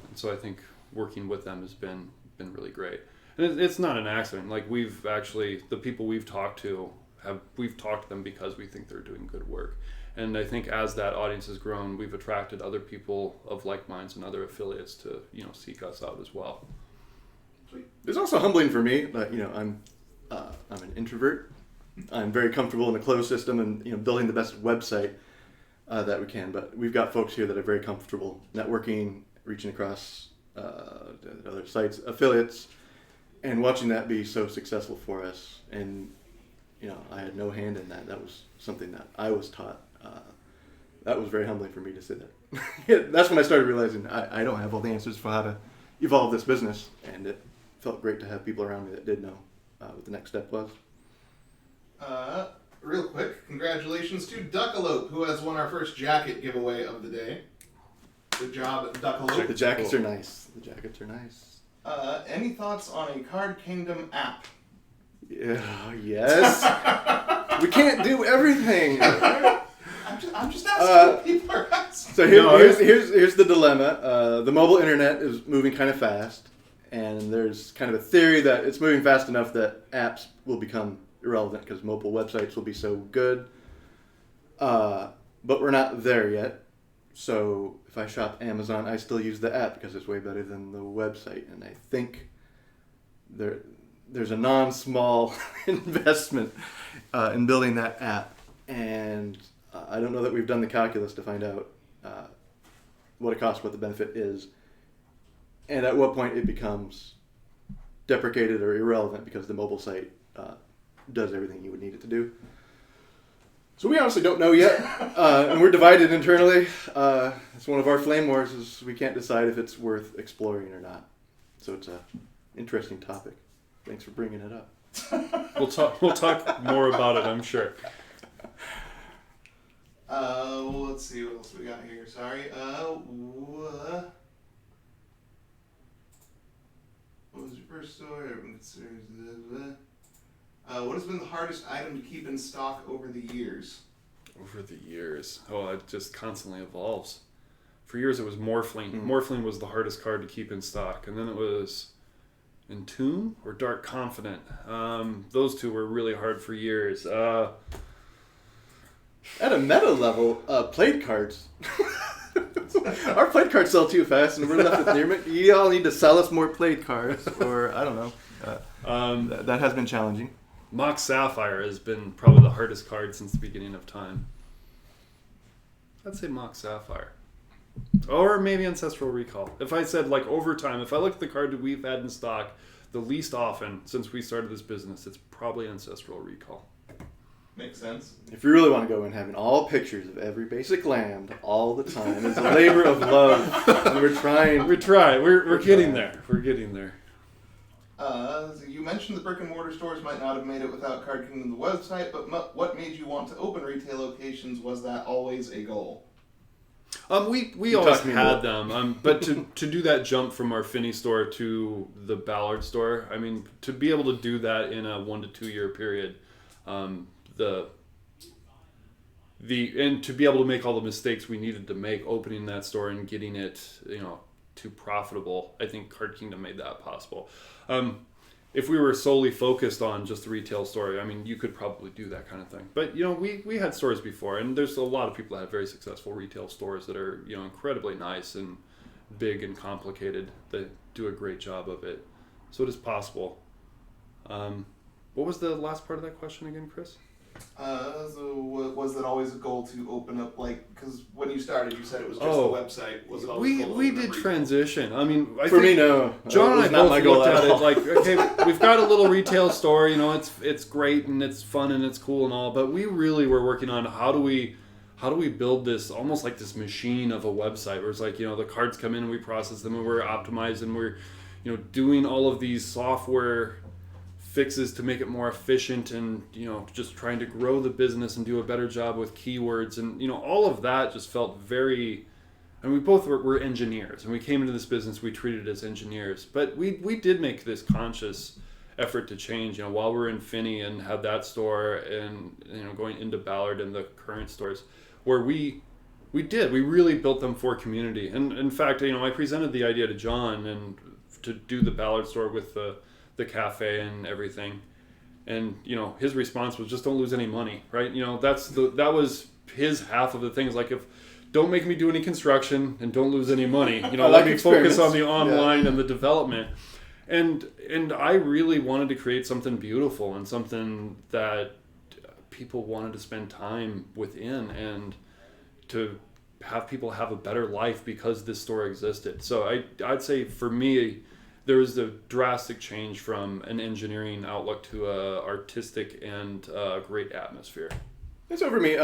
and so I think working with them has been really great. And it's not an accident. Like the people we've talked to. We've talked to them because we think they're doing good work. And I think as that audience has grown, we've attracted other people of like minds and other affiliates to, seek us out as well. Sweet. It's also humbling for me that, I'm an introvert. I'm very comfortable in a closed system and, building the best website that we can. But we've got folks here that are very comfortable networking, reaching across other sites, affiliates, and watching that be so successful for us. And I had no hand in that. That was something that I was taught. That was very humbling for me to say that. That's when I started realizing I don't have all the answers for how to evolve this business, and it felt great to have people around me that did know what the next step was. Real quick, congratulations to Duckalope, who has won our first jacket giveaway of the day. Good job, Duckalope. The jackets are nice. Any thoughts on a Card Kingdom app? Yeah, yes. We can't do everything. I'm just asking what people are asking. So here's the dilemma. The mobile internet is moving kind of fast, and there's kind of a theory that it's moving fast enough that apps will become irrelevant because mobile websites will be so good. But we're not there yet. So if I shop Amazon, I still use the app because it's way better than the website, and I think there's a non-small investment in building that app, and I don't know that we've done the calculus to find out what it costs, what the benefit is, and at what point it becomes deprecated or irrelevant because the mobile site does everything you would need it to do. So we honestly don't know yet, and we're divided internally. It's one of our flame wars is we can't decide if it's worth exploring or not. So it's a interesting topic. Thanks for bringing it up. We'll talk more about it, I'm sure. Let's see what else we got here. Sorry. What was your first store? Everyone considers what has been the hardest item to keep in stock over the years? Over the years. Oh, it just constantly evolves. For years it was Morphling. Mm. Morphling was the hardest card to keep in stock. And then it was Entomb or Dark Confident. Those two were really hard for years. At a meta level, plate cards. Our plate cards sell too fast, and we're left with you all need to sell us more plate cards, or I don't know. That has been challenging. Mox Sapphire has been probably the hardest card since the beginning of time. I'd say Mox Sapphire. Or maybe Ancestral Recall. If I said, like, over time, if I look at the card that we've had in stock the least often since we started this business, it's probably Ancestral Recall. Makes sense. If you really want to go in having all pictures of every basic land all the time, it's a labor of love. And we're trying. We're getting there. We're getting there. So you mentioned the brick and mortar stores might not have made it without Card Kingdom, the website, but what made you want to open retail locations? Was that always a goal? We always had them, but to do that jump from our Finney store to the Ballard store, I mean, to be able to do that in a 1 to 2 year period, and to be able to make all the mistakes we needed to make opening that store and getting it, to profitable, I think Card Kingdom made that possible. If we were solely focused on just the retail store, I mean, you could probably do that kind of thing. But, we had stores before, and there's a lot of people that have very successful retail stores that are, incredibly nice and big and complicated that do a great job of it. So it is possible. What was the last part of that question again, Chris? So was that always a goal to open up, because when you started, you said it was just the website. Was it always we did transition. I mean, For me, no. John and I both looked at it all. like, okay, we've got a little retail store, it's great and it's fun and it's cool and all, but we really were working on how do we build this almost like this machine of a website where it's like, the cards come in and we process them and we're optimized and we're, doing all of these software fixes to make it more efficient and just trying to grow the business and do a better job with keywords and all of that just felt very, and we both were engineers and we came into this business, we treated it as engineers, but we did make this conscious effort to change while we're in Finney and had that store and going into Ballard and the current stores where we really built them for community. And in fact, I presented the idea to John and to do the Ballard store with the cafe and everything, and his response was just don't lose any money, right? That was his half of the things, like, if don't make me do any construction and don't lose any money, let me focus on the online and the development, and I really wanted to create something beautiful and something that people wanted to spend time within and to have people have a better life because this store existed. So I'd say for me, there was a drastic change from an engineering outlook to a artistic and great atmosphere. And so for me,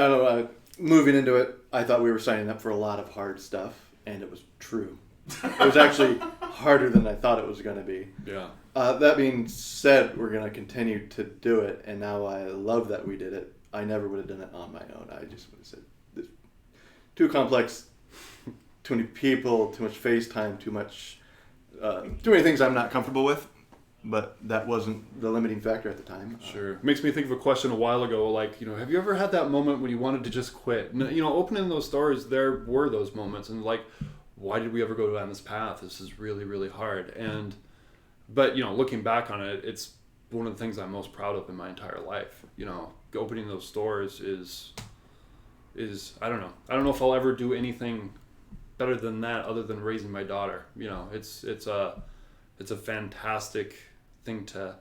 moving into it, I thought we were signing up for a lot of hard stuff, and it was true. It was actually harder than I thought it was going to be. Yeah. That being said, we're going to continue to do it, and now I love that we did it. I never would have done it on my own. I just would have said, this too complex, too many people, too much FaceTime, too many things I'm not comfortable with, but that wasn't the limiting factor at the time. Sure. Makes me think of a question a while ago, like, have you ever had that moment when you wanted to just quit? Opening those stores, there were those moments, and like, why did we ever go down this path? This is really, really hard. But looking back on it, it's one of the things I'm most proud of in my entire life. Opening those stores is I don't know if I'll ever do anything better than that other than raising my daughter. It's a fantastic thing to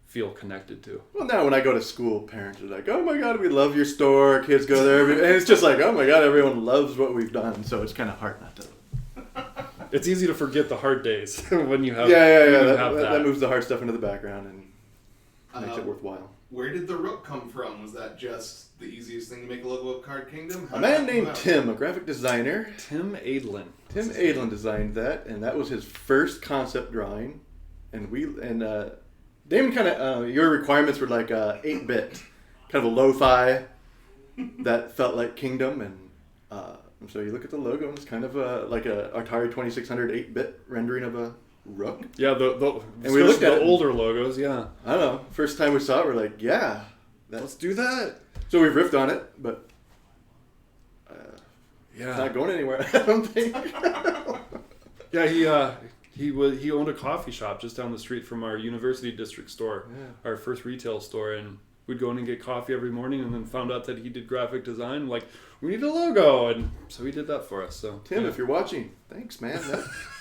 feel connected to. Well, now when I go to school, parents are like, oh my God, we love your store. Kids go there. And it's just like, oh my God, everyone loves what we've done. So it's kind of hard not to It's easy to forget the hard days when you have That moves the hard stuff into the background and makes it worthwhile. Where did the rook come from? Was that just the easiest thing to make a logo of Card Kingdom? A man named Tim, a graphic designer. Tim Adlin. Tim Adlin designed that, and that was his first concept drawing. And Damon kind of your requirements were like 8-bit, kind of a lo-fi that felt like Kingdom, and so you look at the logo and it's kind of like a Atari 2600 8-bit rendering of a rook. Yeah, and we looked at the older logos. Yeah, I don't know. First time we saw it, we're like, yeah, let's do that. So we've riffed on it, but yeah, it's not going anywhere. I don't think. Yeah, he owned a coffee shop just down the street from our University District store, our first retail store, and we'd go in and get coffee every morning, and then found out that he did graphic design. Like, we need a logo, and so he did that for us. So Tim, if you're watching, thanks, man.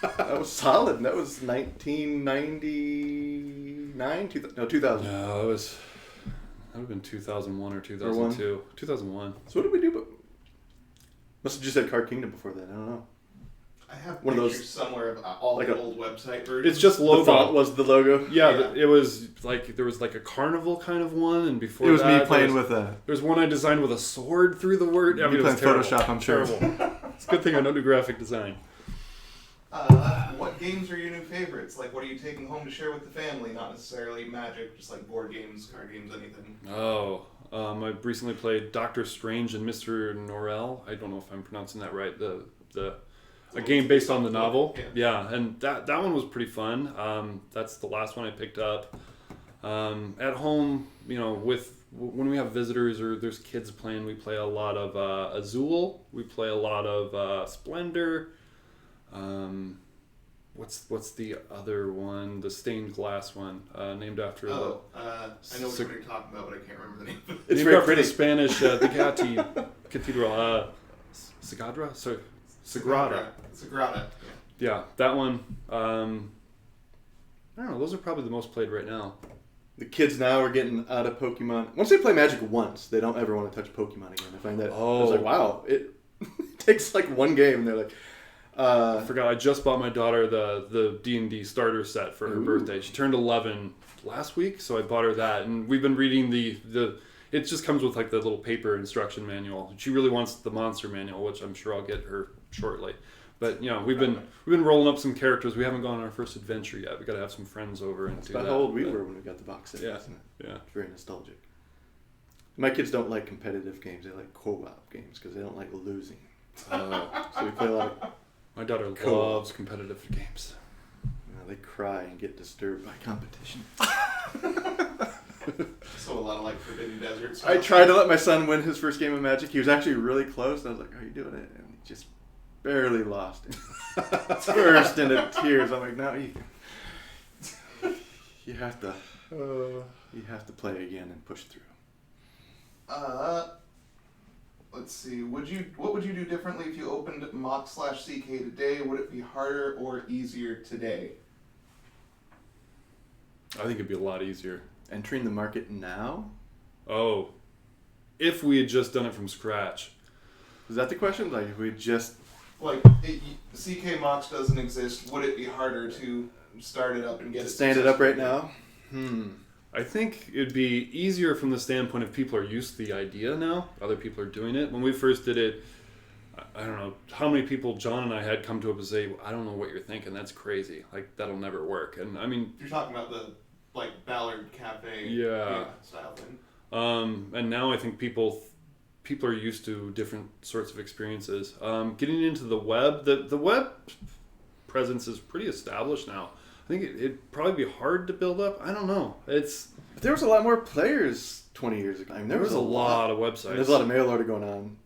That was solid. And that was 1999, 2000. No, that would have been 2001 or 2002. 2001. So what did we do? Must have just said Card Kingdom before that. I don't know. I have one of pictures those, somewhere of all like the old website versions. It's just logo. The font was the logo. Yeah, it was like there was like a carnival kind of one, and before it was that, me playing with a. There's one I designed with a sword through the word. I mean, You it was playing terrible. Photoshop, I'm sure. Terrible. It's a good thing I don't do graphic design. What games are your new favorites? Like, what are you taking home to share with the family? Not necessarily Magic, just like board games, card games, anything. Oh, I recently played Doctor Strange and Mr. Norrell. I don't know if I'm pronouncing that right. A game based on the novel. Yeah, and that one was pretty fun. That's the last one I picked up. At home, when we have visitors or there's kids playing, we play a lot of Azul. We play a lot of Splendor. What's the other one? The stained glass one, named after I know what you're talking about, but I can't remember the name of it. It's named very after pretty. the Spanish the Gatti Cathedral. Sagrada. Sagrada. Yeah, that one. I don't know. Those are probably the most played right now. The kids now are getting out of Pokemon. Once they play Magic once, they don't ever want to touch Pokemon again. I find that. I was like, wow, it takes like one game, and they're like. I forgot. I just bought my daughter the D&D starter set for her birthday. She turned 11 last week, so I bought her that, and we've been reading the. It just comes with like the little paper instruction manual. She really wants the monster manual, which I'm sure I'll get her shortly. But we've been rolling up some characters. We haven't gone on our first adventure yet. We got to have some friends over and do that. That's about how old we were when we got the box set. Yeah, Isn't it? yeah. It's very nostalgic. My kids don't like competitive games. They like co-op games because they don't like losing. So we play a lot of. My daughter Co-op. loves competitive games. They cry and get disturbed by competition. So a lot of like Forbidden Desert stuff. I tried to let my son win his first game of Magic. He was actually really close. I was like, "Are you doing it?" And he just barely lost it. Burst into tears. I'm like, "No, you have to play again and push through." Let's see. What would you do differently if you opened Mock/CK today? Would it be harder or easier today? I think it'd be a lot easier. Entering the market now? Oh, if we had just done it from scratch. Is that the question? Like, if we just... Like, CK Mox doesn't exist, would it be harder to start it up and get it stand it up right now? I think it'd be easier from the standpoint of people are used to the idea now. Other people are doing it. When we first did it, I don't know how many people John and I had come to up and say, I don't know what you're thinking. That's crazy. Like, that'll never work. And I mean... You're talking about the, like, Ballard Cafe style thing. And now I think people are used to different sorts of experiences. Getting into the web, the web presence is pretty established now. I think it'd probably be hard to build up. I don't know. But there was a lot more players 20 years ago. I mean, there was a lot of websites. There's a lot of mail order going on.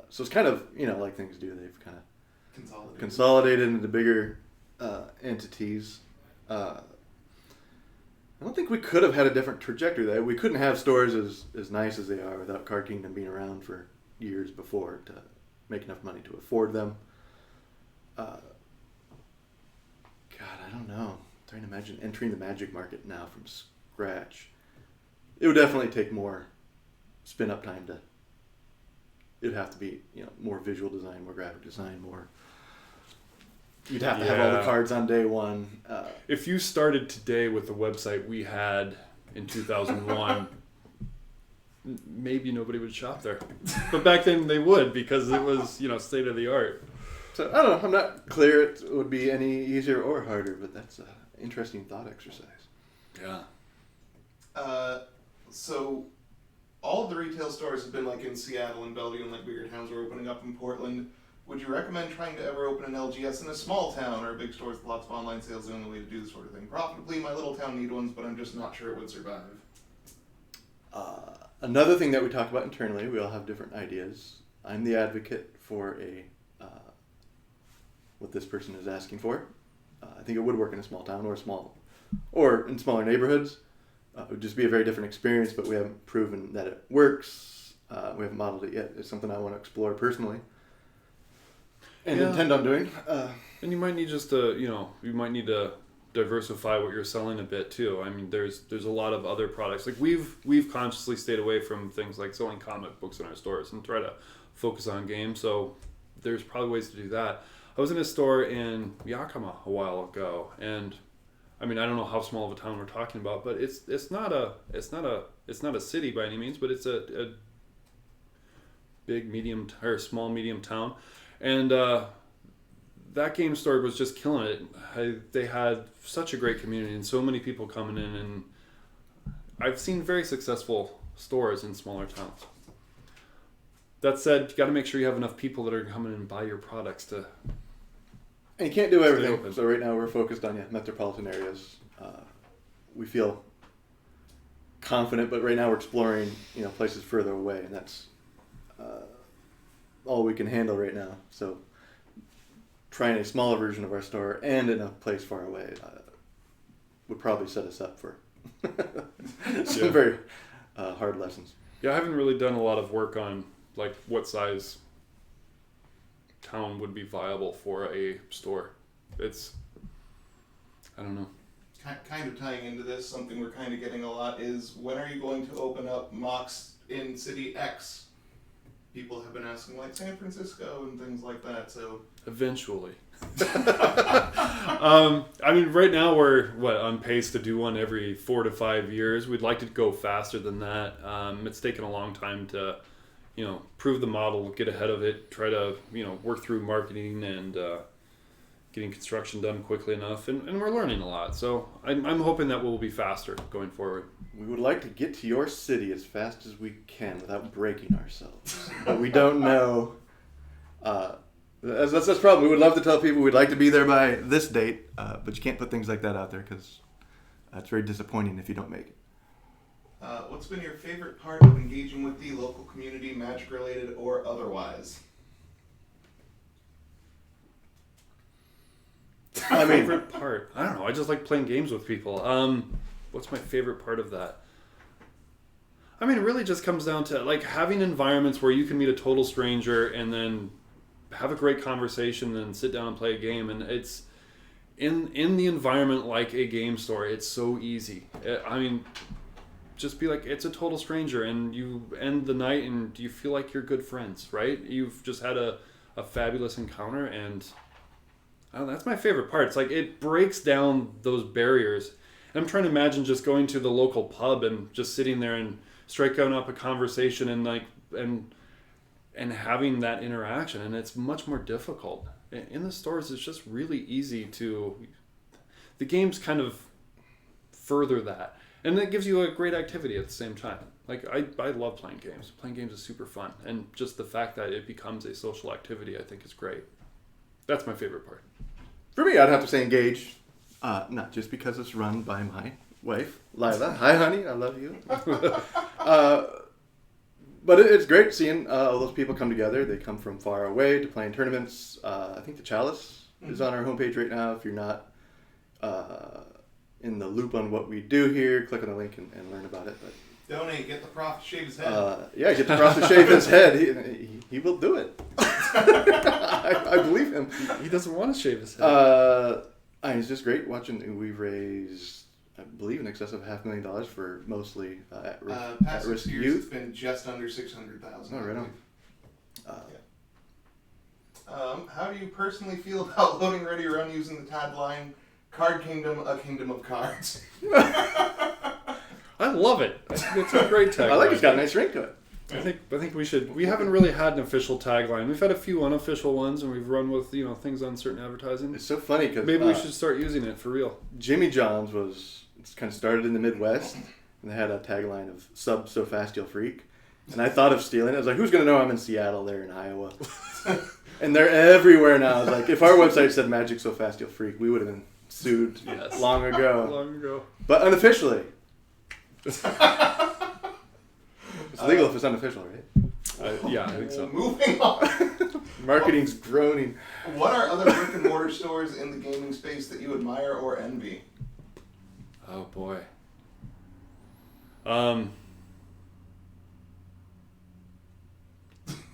So it's kind of, like things do. They've kind of consolidated into bigger entities. I don't think we could have had a different trajectory there. We couldn't have stores as nice as they are without Card Kingdom being around for years before to make enough money to afford them. God, I don't know. I'm trying to imagine entering the Magic market now from scratch. It would definitely take more spin-up time to... It'd have to be, more visual design, more graphic design, more You'd have to have all the cards on day one. If you started today with the website we had in 2001, maybe nobody would shop there. But back then they would, because it was, state of the art. So I don't know. I'm not clear it would be any easier or harder, but that's an interesting thought exercise. Yeah. So all of the retail stores have been like in Seattle and Bellevue and like bigger towns are opening up in Portland. Would you recommend trying to ever open an LGS in a small town or a big store with lots of online sales the only way to do this sort of thing profitably? My little town need ones, but I'm just not sure it would survive. Another thing that we talk about internally, we all have different ideas. I'm the advocate for what this person is asking for. I think it would work in a small town or in smaller neighborhoods. It would just be a very different experience, but we haven't proven that it works. We haven't modeled it yet. It's something I want to explore personally and intend on doing. And you might need you might need to diversify what you're selling a bit too. I mean, there's a lot of other products. Like we've consciously stayed away from things like selling comic books in our stores and try to focus on games. So there's probably ways to do that. I was in a store in Yakima a while ago, and I mean, I don't know how small of a town we're talking about, but it's not a city by any means, but it's a big small medium town, and that game store was just killing it. They had such a great community and so many people coming in, and I've seen very successful stores in smaller towns. That said, you got to make sure you have enough people that are coming in and buy your products to. And you can't do everything. So right now we're focused on metropolitan areas. We feel confident, but right now we're exploring places further away, and that's all we can handle right now. So trying a smaller version of our store and in a place far away would probably set us up for some very hard lessons. Yeah, I haven't really done a lot of work on like what size town would be viable for a store. I don't know. Kind of tying into this, something we're kind of getting a lot is, when are you going to open up mocks in City X? People have been asking, like San Francisco and things like that, so... Eventually. I mean, right now we're on pace to do one every 4 to 5 years. We'd like to go faster than that. It's taken a long time to, prove the model, get ahead of it, try to, work through marketing and getting construction done quickly enough, and we're learning a lot. So I'm hoping that we'll be faster going forward. We would like to get to your city as fast as we can without breaking ourselves, but we don't know. That's the problem. We would love to tell people we'd like to be there by this date, but you can't put things like that out there because it's very disappointing if you don't make it. What's been your favorite part of engaging with the local community, Magic-related or otherwise? My favorite part? I don't know. I just like playing games with people. What's my favorite part of that? I mean, it really just comes down to like having environments where you can meet a total stranger and then have a great conversation and sit down and play a game. And it's in the environment like a game store. It's so easy. I mean, just be like, it's a total stranger, and you end the night and you feel like you're good friends, right? You've just had a fabulous encounter, and that's my favorite part. It's like it breaks down those barriers. And I'm trying to imagine just going to the local pub and just sitting there and striking up a conversation and having that interaction. And it's much more difficult. In the stores, it's just really easy to... The games kind of further that. And it gives you a great activity at the same time. Like, I love playing games. Playing games is super fun. And just the fact that it becomes a social activity, I think is great. That's my favorite part. For me, I'd have to say engage. Not just because it's run by my wife, Lila. Hi, honey. I love you. But it's great seeing all those people come together. They come from far away to play in tournaments. I think the Chalice is on our homepage right now. If you're not in the loop on what we do here, click on the link and learn about it. But donate, get the prof to shave his head. Yeah, get the prof to shave his head. He will do it. I believe him. He doesn't want to shave his head. It's just great watching. We've raised, I believe, in excess of $500,000 for mostly at-risk youth. It's been just under $600,000. Oh, right on. How do you personally feel about loading ready run using the tagline, Card Kingdom, a kingdom of cards? I love it. I think it's a great tagline. I like it's got a nice ring to it. I think we should. We haven't really had an official tagline. We've had a few unofficial ones, and we've run with things on certain advertising. It's so funny because Maybe we should start using it for real. Jimmy John's it's kind of started in the Midwest, and they had a tagline of "Sub so fast you'll freak," and I thought of stealing it. I was like, "Who's gonna know I'm in Seattle? They're in Iowa." And they're everywhere now. I was like, if our website said "Magic so fast you'll freak," we would have been sued long ago. Long ago. But unofficially. It's legal if it's unofficial, right? Yeah, I think so. Moving on. Marketing's groaning. What are other brick and mortar stores in the gaming space that you admire or envy? Oh boy.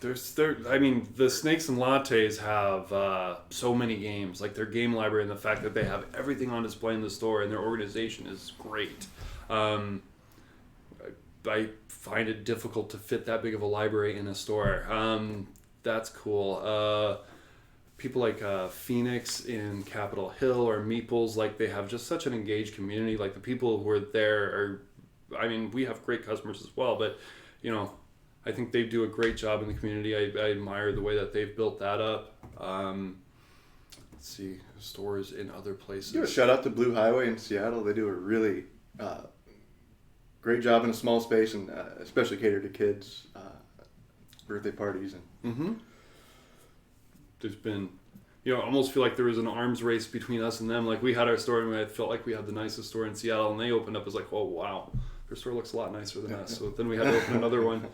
The Snakes and Lattes have so many games, like their game library, and the fact that they have everything on display in the store, and their organization is great. I find it difficult to fit that big of a library in a store. That's cool. People like Phoenix in Capitol Hill or Meeples, like they have just such an engaged community. Like the people who are there we have great customers as well, but I think they do a great job in the community. I admire the way that they've built that up. Let's see, stores in other places. Give a shout out to Blue Highway in Seattle. They do a really great job in a small space, and especially cater to kids, birthday parties. And there's been, I almost feel like there was an arms race between us and them. Like we had our store, and I felt like we had the nicest store in Seattle, and they opened up. I was like, oh wow, their store looks a lot nicer than us. So then we had to open another one.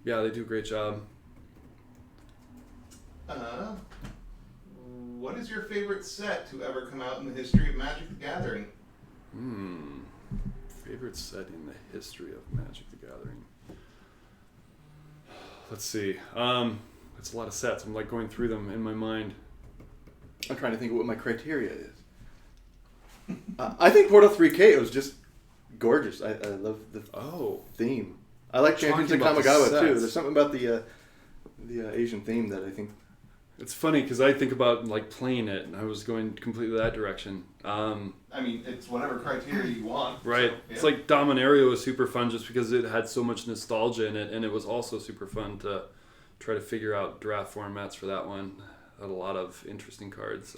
Yeah, they do a great job. What is your favorite set to ever come out in the history of Magic the Gathering? Favorite set in the history of Magic the Gathering. Let's see. It's a lot of sets. I'm like going through them in my mind. I'm trying to think of what my criteria is. I think Portal 3K was just gorgeous. I love the theme. I like Champions of Kamigawa too. There's something about the Asian theme that I think. It's funny because I think about like playing it, and I was going completely that direction. It's whatever criteria you want. Right. So, yeah. It's like Dominario was super fun just because it had so much nostalgia in it, and it was also super fun to try to figure out draft formats for that one. Had a lot of interesting cards.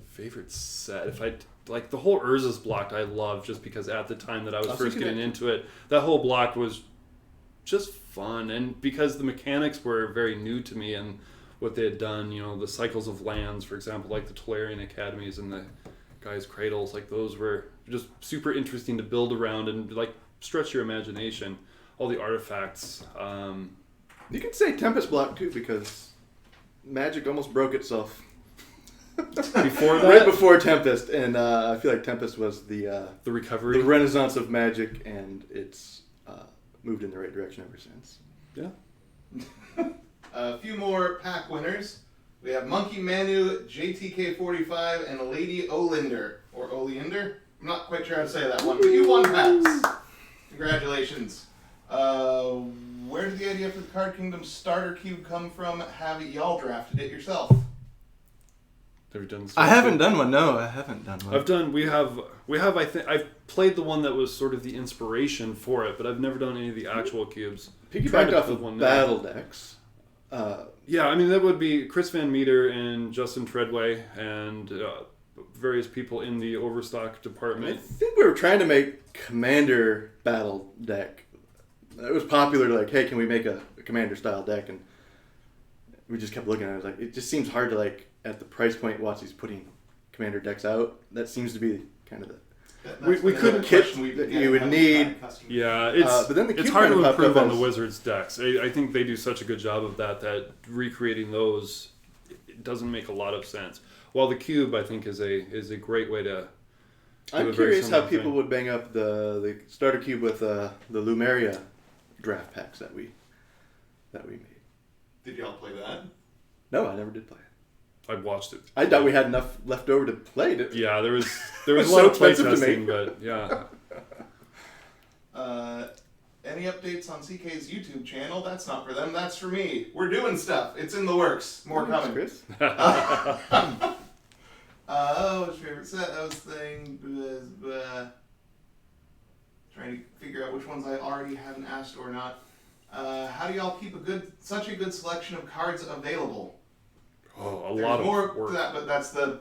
Favorite set, if I like the whole Urza's block, I love just because at the time that I was first getting into it, that whole block was just fun, and because the mechanics were very new to me and what they had done, the cycles of lands, for example, like the Tolarian Academies and the Guy's Cradles, like those were just super interesting to build around and like stretch your imagination. All the artifacts. You could say Tempest block too, because Magic almost broke itself before that, right before Tempest, and I feel like Tempest was the recovery, the renaissance of Magic, and it's moved in the right direction ever since. Yeah. A few more pack winners. We have Monkey Manu, JTK45, and Lady Olinder. Or Oleander? I'm not quite sure how to say that one, but you won packs. Congratulations. Where did the idea for the Card Kingdom starter cube come from? Have y'all drafted it yourself? Have you done? I haven't done one. No, I haven't done one. We have. I think I've played the one that was sort of the inspiration for it, but I've never done any of the actual cubes. Piggybacked off of Battle Decks. Yeah, that would be Chris Van Meter and Justin Treadway and various people in the Overstock department. I think we were trying to make Commander Battle Deck. It was popular to hey, can we make a Commander style deck? And we just kept looking at it. I was like, it just seems hard to at the price point WotC's putting Commander decks out. That seems to be kind of the we couldn't kit that you would need. Yeah, it's hard to improve on the Wizards decks. I think they do such a good job of that recreating those, it doesn't make a lot of sense. While the cube, I think, is a great way to. I'm curious how people would bang up the starter cube with the Lumeria draft packs that we made. Did y'all play that? No, I never did play it. I watched it. I thought we had enough left over to play it. Yeah, there was a lot of play testing, but yeah. any updates on CK's YouTube channel? That's not for them, that's for me. We're doing stuff. It's in the works. More Thanks, coming. Chris. What's your favorite set? I was trying to figure out which ones I already haven't asked or not. How do y'all keep such a good selection of cards available? Oh, There's lot of more work. to that, but that's the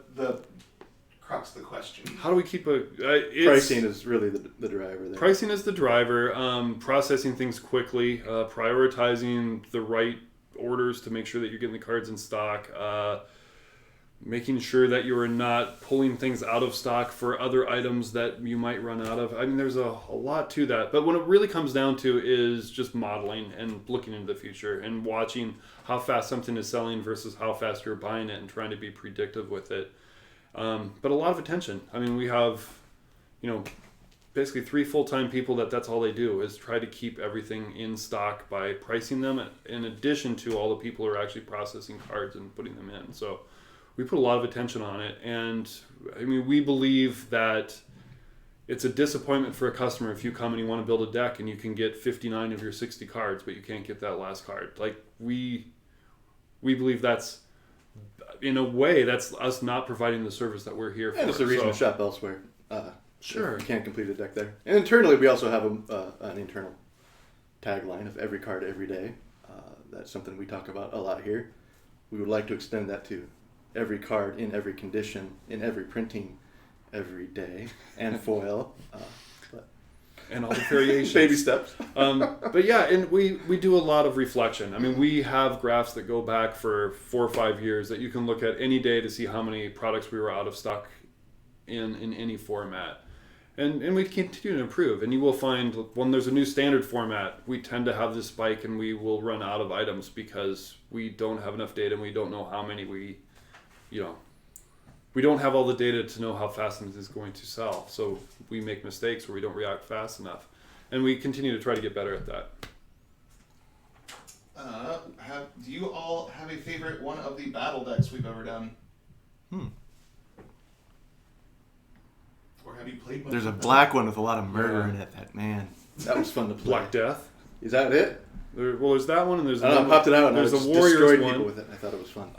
crux of the question. How do we keep Pricing is really the driver there. Pricing is the driver. Processing things quickly, prioritizing the right orders to make sure that you're getting the cards in stock, making sure that you are not pulling things out of stock for other items that you might run out of. I mean, there's a lot to that. But what it really comes down to is just modeling and looking into the future and watching how fast something is selling versus how fast you're buying it and trying to be predictive with it. But a lot of attention. I mean, we have, basically 3 full-time people that's all they do is try to keep everything in stock by pricing them in addition to all the people who are actually processing cards and putting them in. So we put a lot of attention on it. And I mean, we believe that it's a disappointment for a customer if you come and you want to build a deck and you can get 59 of your 60 cards, but you can't get that last card. Like we believe that's, in a way, that's us not providing the service that we're here for. And it's a reason to shop elsewhere. Sure. If you can't complete a deck there. And internally, we also have an internal tagline of every card every day. That's something we talk about a lot here. We would like to extend that to every card in every condition, in every printing, every day, and foil. And all the variations. Baby steps. But yeah, and we do a lot of reflection. I mean, we have graphs that go back for 4 or 5 years that you can look at any day to see how many products we were out of stock in any format. And we continue to improve. And you will find when there's a new standard format, we tend to have this spike and we will run out of items because we don't have enough data and we don't know how many we don't have all the data to know how fast it is going to sell. So we make mistakes or we don't react fast enough. And we continue to try to get better at that. Do you all have a favorite one of the battle decks we've ever done? Or have you played one? There's a black one with a lot of murder in it. That was fun to play. Black Death. Is that it? There's that one and there's I don't know, I popped it out and I there's just the Warriors destroyed one. people with it. I thought it was fun.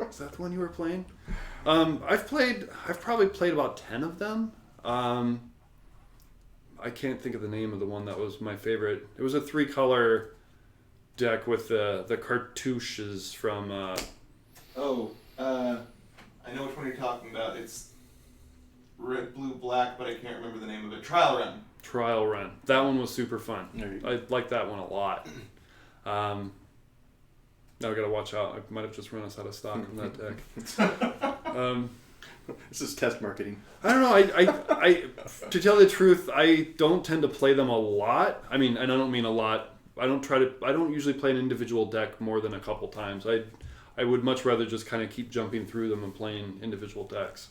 Is that the one you were playing? I've probably played about 10 of them. I can't think of the name of the one that was my favorite. It was a 3-color deck with the cartouches from. I know which one you're talking about. It's red, blue, black, but I can't remember the name of it. Trial Run. That one was super fun. There you go. I like that one a lot. Now I gotta watch out. I might have just run us out of stock on that deck. This is test marketing. I don't know. I to tell the truth, I don't tend to play them a lot. I mean, and I don't mean a lot. I don't usually play an individual deck more than a couple times. I would much rather just kind of keep jumping through them and playing individual decks.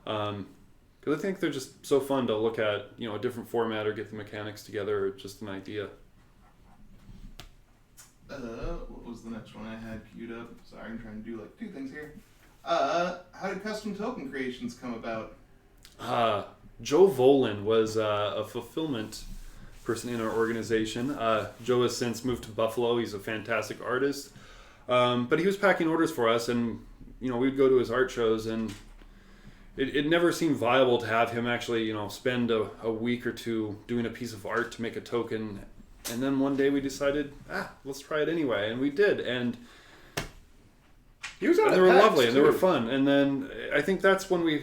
Because I think they're just so fun to look at, a different format or get the mechanics together or just an idea. What was the next one I had queued up? Sorry, I'm trying to do 2 things here. How did custom token creations come about? Joe Volin was a fulfillment person in our organization. Joe has since moved to Buffalo. He's a fantastic artist. But he was packing orders for us, and we'd go to his art shows, and it never seemed viable to have him actually spend a week or 2 doing a piece of art to make a token. And then one day we decided, let's try it anyway, and we did. And He was out they at were PAX, lovely and they too. were fun. And then I think that's when we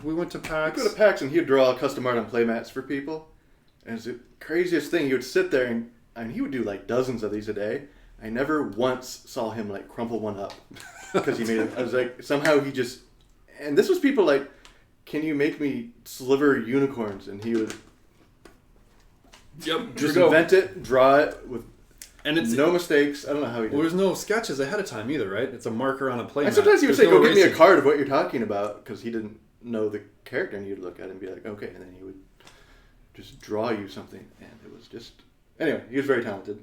went to PAX. He'd go to PAX and he'd draw custom art on playmats for people. And it's the craziest thing. He would sit there and he would do dozens of these a day. I never once saw him crumple one up because he made it. I was like, somehow he just, and this was people can you make me sliver unicorns? And he would just invent it, draw it with no mistakes. I don't know how he did it. Well, there's no sketches ahead of time either, right? It's a marker on a playmat. And sometimes he would There's say, no go get me a erasing. card of what you're talking about, because he didn't know the character, and you'd look at it and be like, okay, and then he would just draw you something, and it was just... Anyway, he was very talented.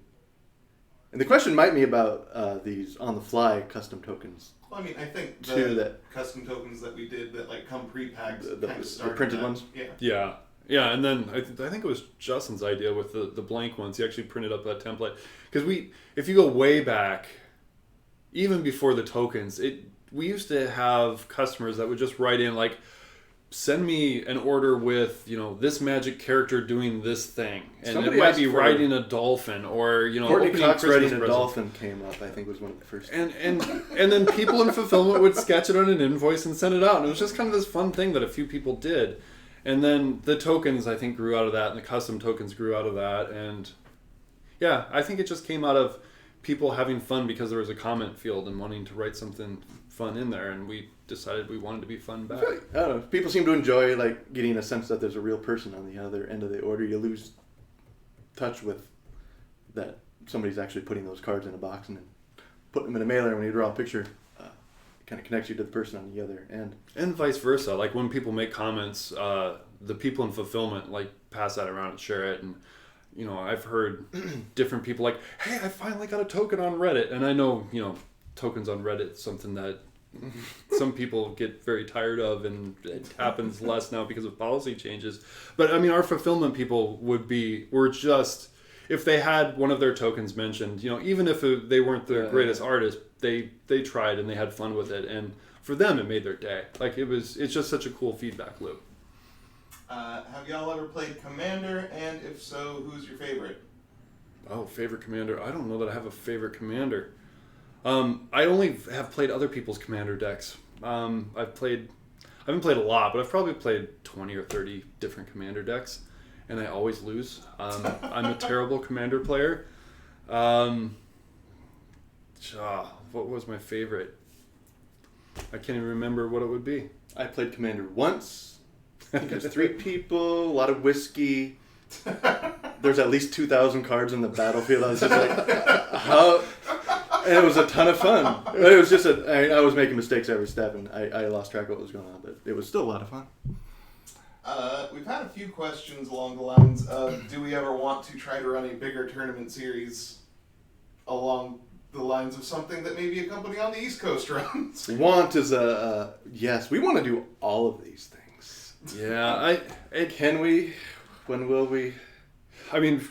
And the question might be about these on-the-fly custom tokens. Well, I mean, I think Too, the that- custom tokens that we did that come pre-packed The kind of started printed that. ones? Yeah. Yeah. Yeah, and then I think it was Justin's idea with the blank ones. He actually printed up a template. Because if you go way back, even before the tokens, we used to have customers that would just write in like, send me an order with, this magic character doing this thing. And Somebody it might asked be for- riding a dolphin or, Courtney opening Cox Christmas writing a presents. dolphin came up, I think was one of the first. And then people in fulfillment would sketch it on an invoice and send it out. And it was just kind of this fun thing that a few people did. And then the tokens, I think, grew out of that. And the custom tokens grew out of that. And yeah, I think it just came out of people having fun because there was a comment field and wanting to write something fun in there. And we decided we wanted to be fun back. I don't know. People seem to enjoy like getting a sense that there's a real person on the other end of the order. You lose touch with that somebody's actually putting those cards in a box and then putting them in a mailer. When you draw a picture, it kind of connects you to the person on the other end. And vice versa. Like when people make comments, the people in fulfillment like pass that around and share it. And I've heard different people like, hey, I finally got a token on Reddit. And I know, tokens on Reddit is something that some people get very tired of, and it happens less now because of policy changes. But I mean, our fulfillment people were just, if they had one of their tokens mentioned, even if they weren't the greatest artist, they tried and they had fun with it, and for them it made their day. Like it's just such a cool feedback loop. Have y'all ever played Commander? And if so, who's your favorite? Oh, favorite commander. I don't know that I have a favorite commander. I only have played other people's commander decks. I haven't played a lot, but I've probably played 20 or 30 different commander decks, and I always lose. I'm a terrible commander player. What was my favorite? I can't even remember what it would be. I played Commander once. I think it was 3 people, a lot of whiskey. There's at least 2,000 cards on the battlefield. I was just like, how? And it was a ton of fun. But it was just I was making mistakes every step, and I lost track of what was going on, but it was still a lot of fun. We've had a few questions along the lines of, do we ever want to try to run a bigger tournament series along the lines of something that maybe a company on the East Coast runs? Want is yes. We want to do all of these things. Yeah, Can we? When will we? I mean,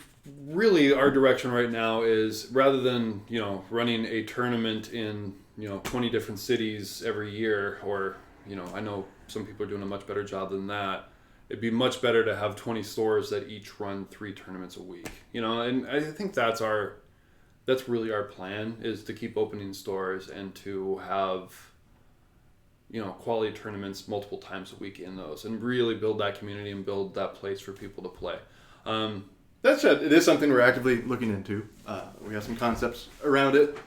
really, our direction right now is, rather than running a tournament in 20 different cities every year, or I know some people are doing a much better job than that. It'd be much better to have 20 stores that each run 3 tournaments a week. And I think that's really our plan, is to keep opening stores and to have quality tournaments multiple times a week in those, and really build that community and build that place for people to play. It is something we're actively looking into. We have some concepts around it.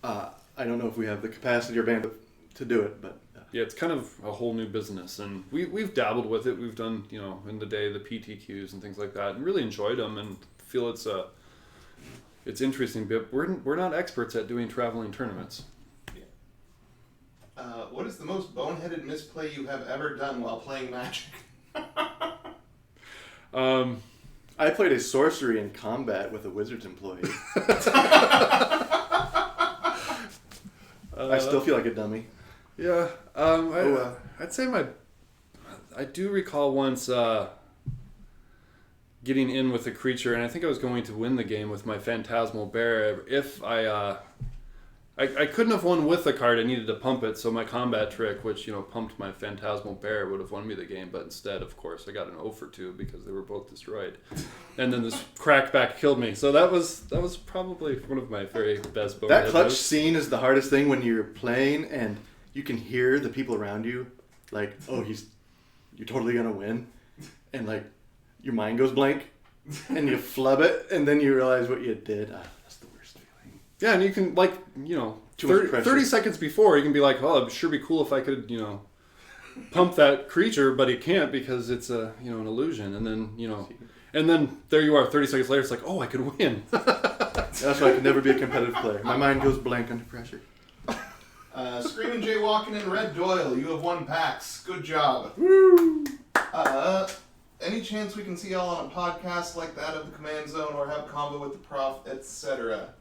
I don't know if we have the capacity or bandwidth to do it, but yeah, it's kind of a whole new business, and we've dabbled with it. We've done in the day the PTQs and things like that, and really enjoyed them, and feel it's interesting. But we're not experts at doing traveling tournaments. What is the most boneheaded misplay you have ever done while playing Magic? I played a sorcery in combat with a Wizards employee. I still feel like a dummy. Yeah, I'd say I do recall once getting in with a creature, and I think I was going to win the game with my Phantasmal Bear. If I couldn't have won with the card, I needed to pump it, so my combat trick, which pumped my Phantasmal Bear, would have won me the game, but instead, of course, I got an 0 for 2 because they were both destroyed. And then this crackback killed me, so that was probably one of my very best bonehead That clutch moves. scene is the hardest thing when you're playing and you can hear the people around you like, oh, you're totally gonna win, and like your mind goes blank and you flub it, and then you realize what you did. That's the worst feeling. Yeah, and you can 30 seconds before you can be like, oh, it'd sure be cool if I could pump that creature, but he can't because it's an illusion, and then there you are 30 seconds later, it's like, oh, I could win. That's why I could never be a competitive player. My mind goes blank under pressure. Screaming Jay Walking and Red Doyle, you have won PAX. Good job. Woo! Any chance we can see y'all on a podcast like that of the Command Zone, or have combo with the Prof, etc.?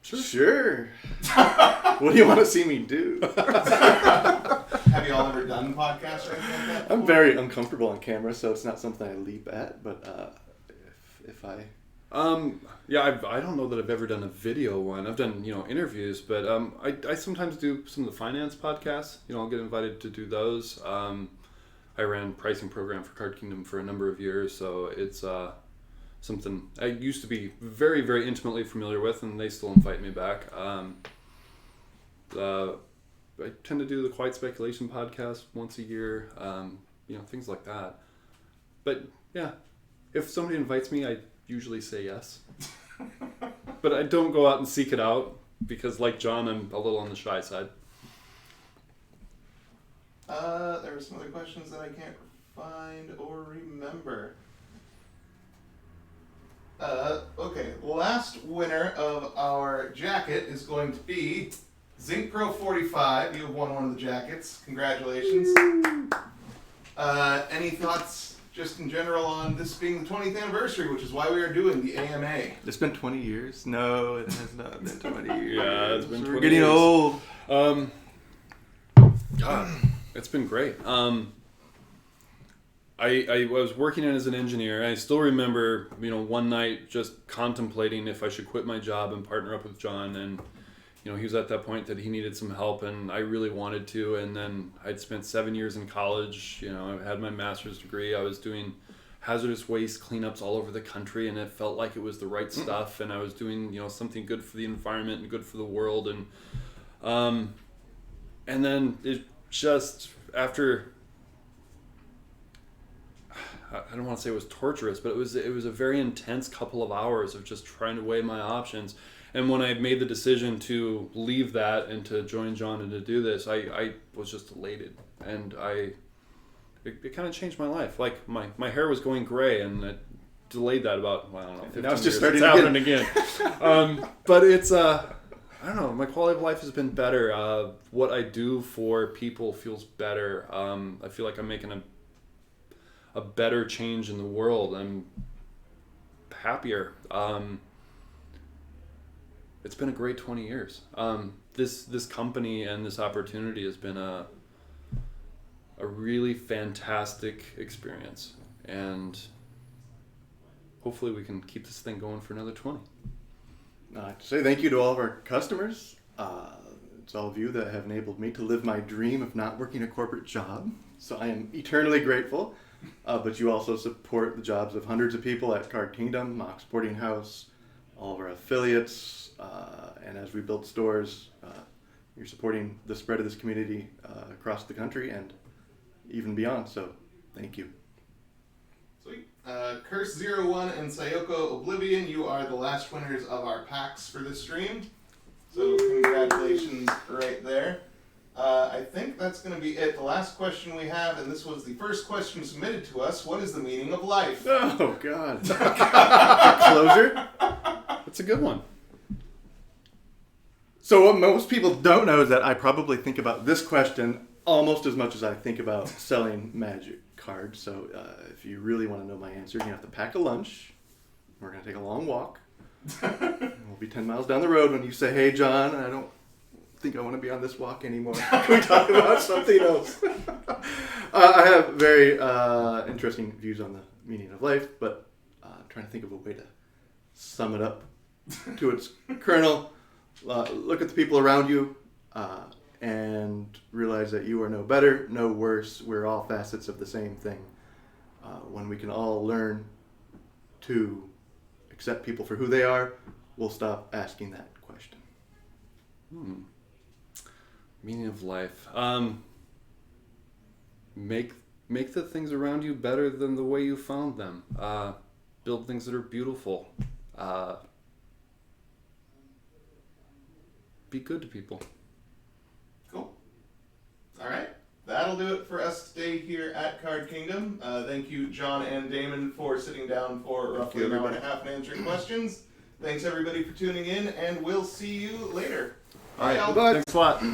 Sure. What do you want to see me do? Have Have you all ever done podcasts or anything like that? I'm before? very uncomfortable on camera, so it's not something I leap at. But if I Yeah, I don't know that I've ever done a video one. I've done, interviews, but I sometimes do some of the finance podcasts. I'll get invited to do those. I ran pricing program for Card Kingdom for a number of years, so it's something I used to be very, very intimately familiar with, and they still invite me back. I tend to do the Quiet Speculation podcast once a year, things like that. But yeah, if somebody invites me, I usually say yes. But I don't go out and seek it out because, like John, I'm a little on the shy side. There were some other questions that I can't find or remember. Okay, last winner of our jacket is going to be Zinc Pro 45. You have won one of the jackets. Congratulations. Any thoughts just in general on this being the 20th anniversary, which is why we are doing the AMA? It's been 20 years. No, it has not been 20 years. Yeah, it's been 20 We're getting years. old. God, it's been great. I was working as an engineer. I still remember, one night just contemplating if I should quit my job and partner up with John. And, he was at that point that he needed some help, and I really wanted to. And then I'd spent 7 years in college. I had my master's degree. I was doing hazardous waste cleanups all over the country, and it felt like it was the right stuff. And I was doing, something good for the environment and good for the world. And then it just, after, I don't want to say it was torturous, but it was a very intense couple of hours of just trying to weigh my options. And when I made the decision to leave that and to join John and to do this, I was just elated. And it kind of changed my life. Like, my hair was going gray, and it delayed that about, I don't know, 15 now it's years. just starting It's happening again. But it's, I don't know, my quality of life has been better. What I do for people feels better. I feel like I'm making a better change in the world. I'm happier. It's been a great 20 years. This company and this opportunity has been a really fantastic experience, and hopefully we can keep this thing going for another 20. I'd like to say thank you to all of our customers. It's all of you that have enabled me to live my dream of not working a corporate job. So I am eternally grateful. But you also support the jobs of hundreds of people at Card Kingdom, Mock Sporting House, all of our affiliates, and as we build stores, you're supporting the spread of this community across the country and even beyond. So thank you. Sweet. Curse01 and Sayoko Oblivion, you are the last winners of our packs for this stream. So congratulations right there. I think that's going to be it. The last question we have, and this was the first question submitted to us, what is the meaning of life? Oh, God. Closure? That's a good one. So what most people don't know is that I probably think about this question almost as much as I think about selling magic cards. So if you really want to know my answer, you have to pack a lunch. We're going to take a long walk. We'll be 10 miles down the road when you say, hey, John, I don't think I want to be on this walk anymore. Can we talk about something else? I have very interesting views on the meaning of life, but I'm trying to think of a way to sum it up to its kernel. Look at the people around you and realize that you are no better, no worse. We're all facets of the same thing. When we can all learn to accept people for who they are, we'll stop asking that question. Meaning of life. Make the things around you better than the way you found them. Build things that are beautiful. Be good to people. Cool. All right. That'll do it for us today here at Card Kingdom. Thank you, John and Damon, for sitting down for roughly an hour and a half and answering questions. Thanks, everybody, for tuning in, and we'll see you later. All right. Bye, y'all. Bye. Thanks a lot.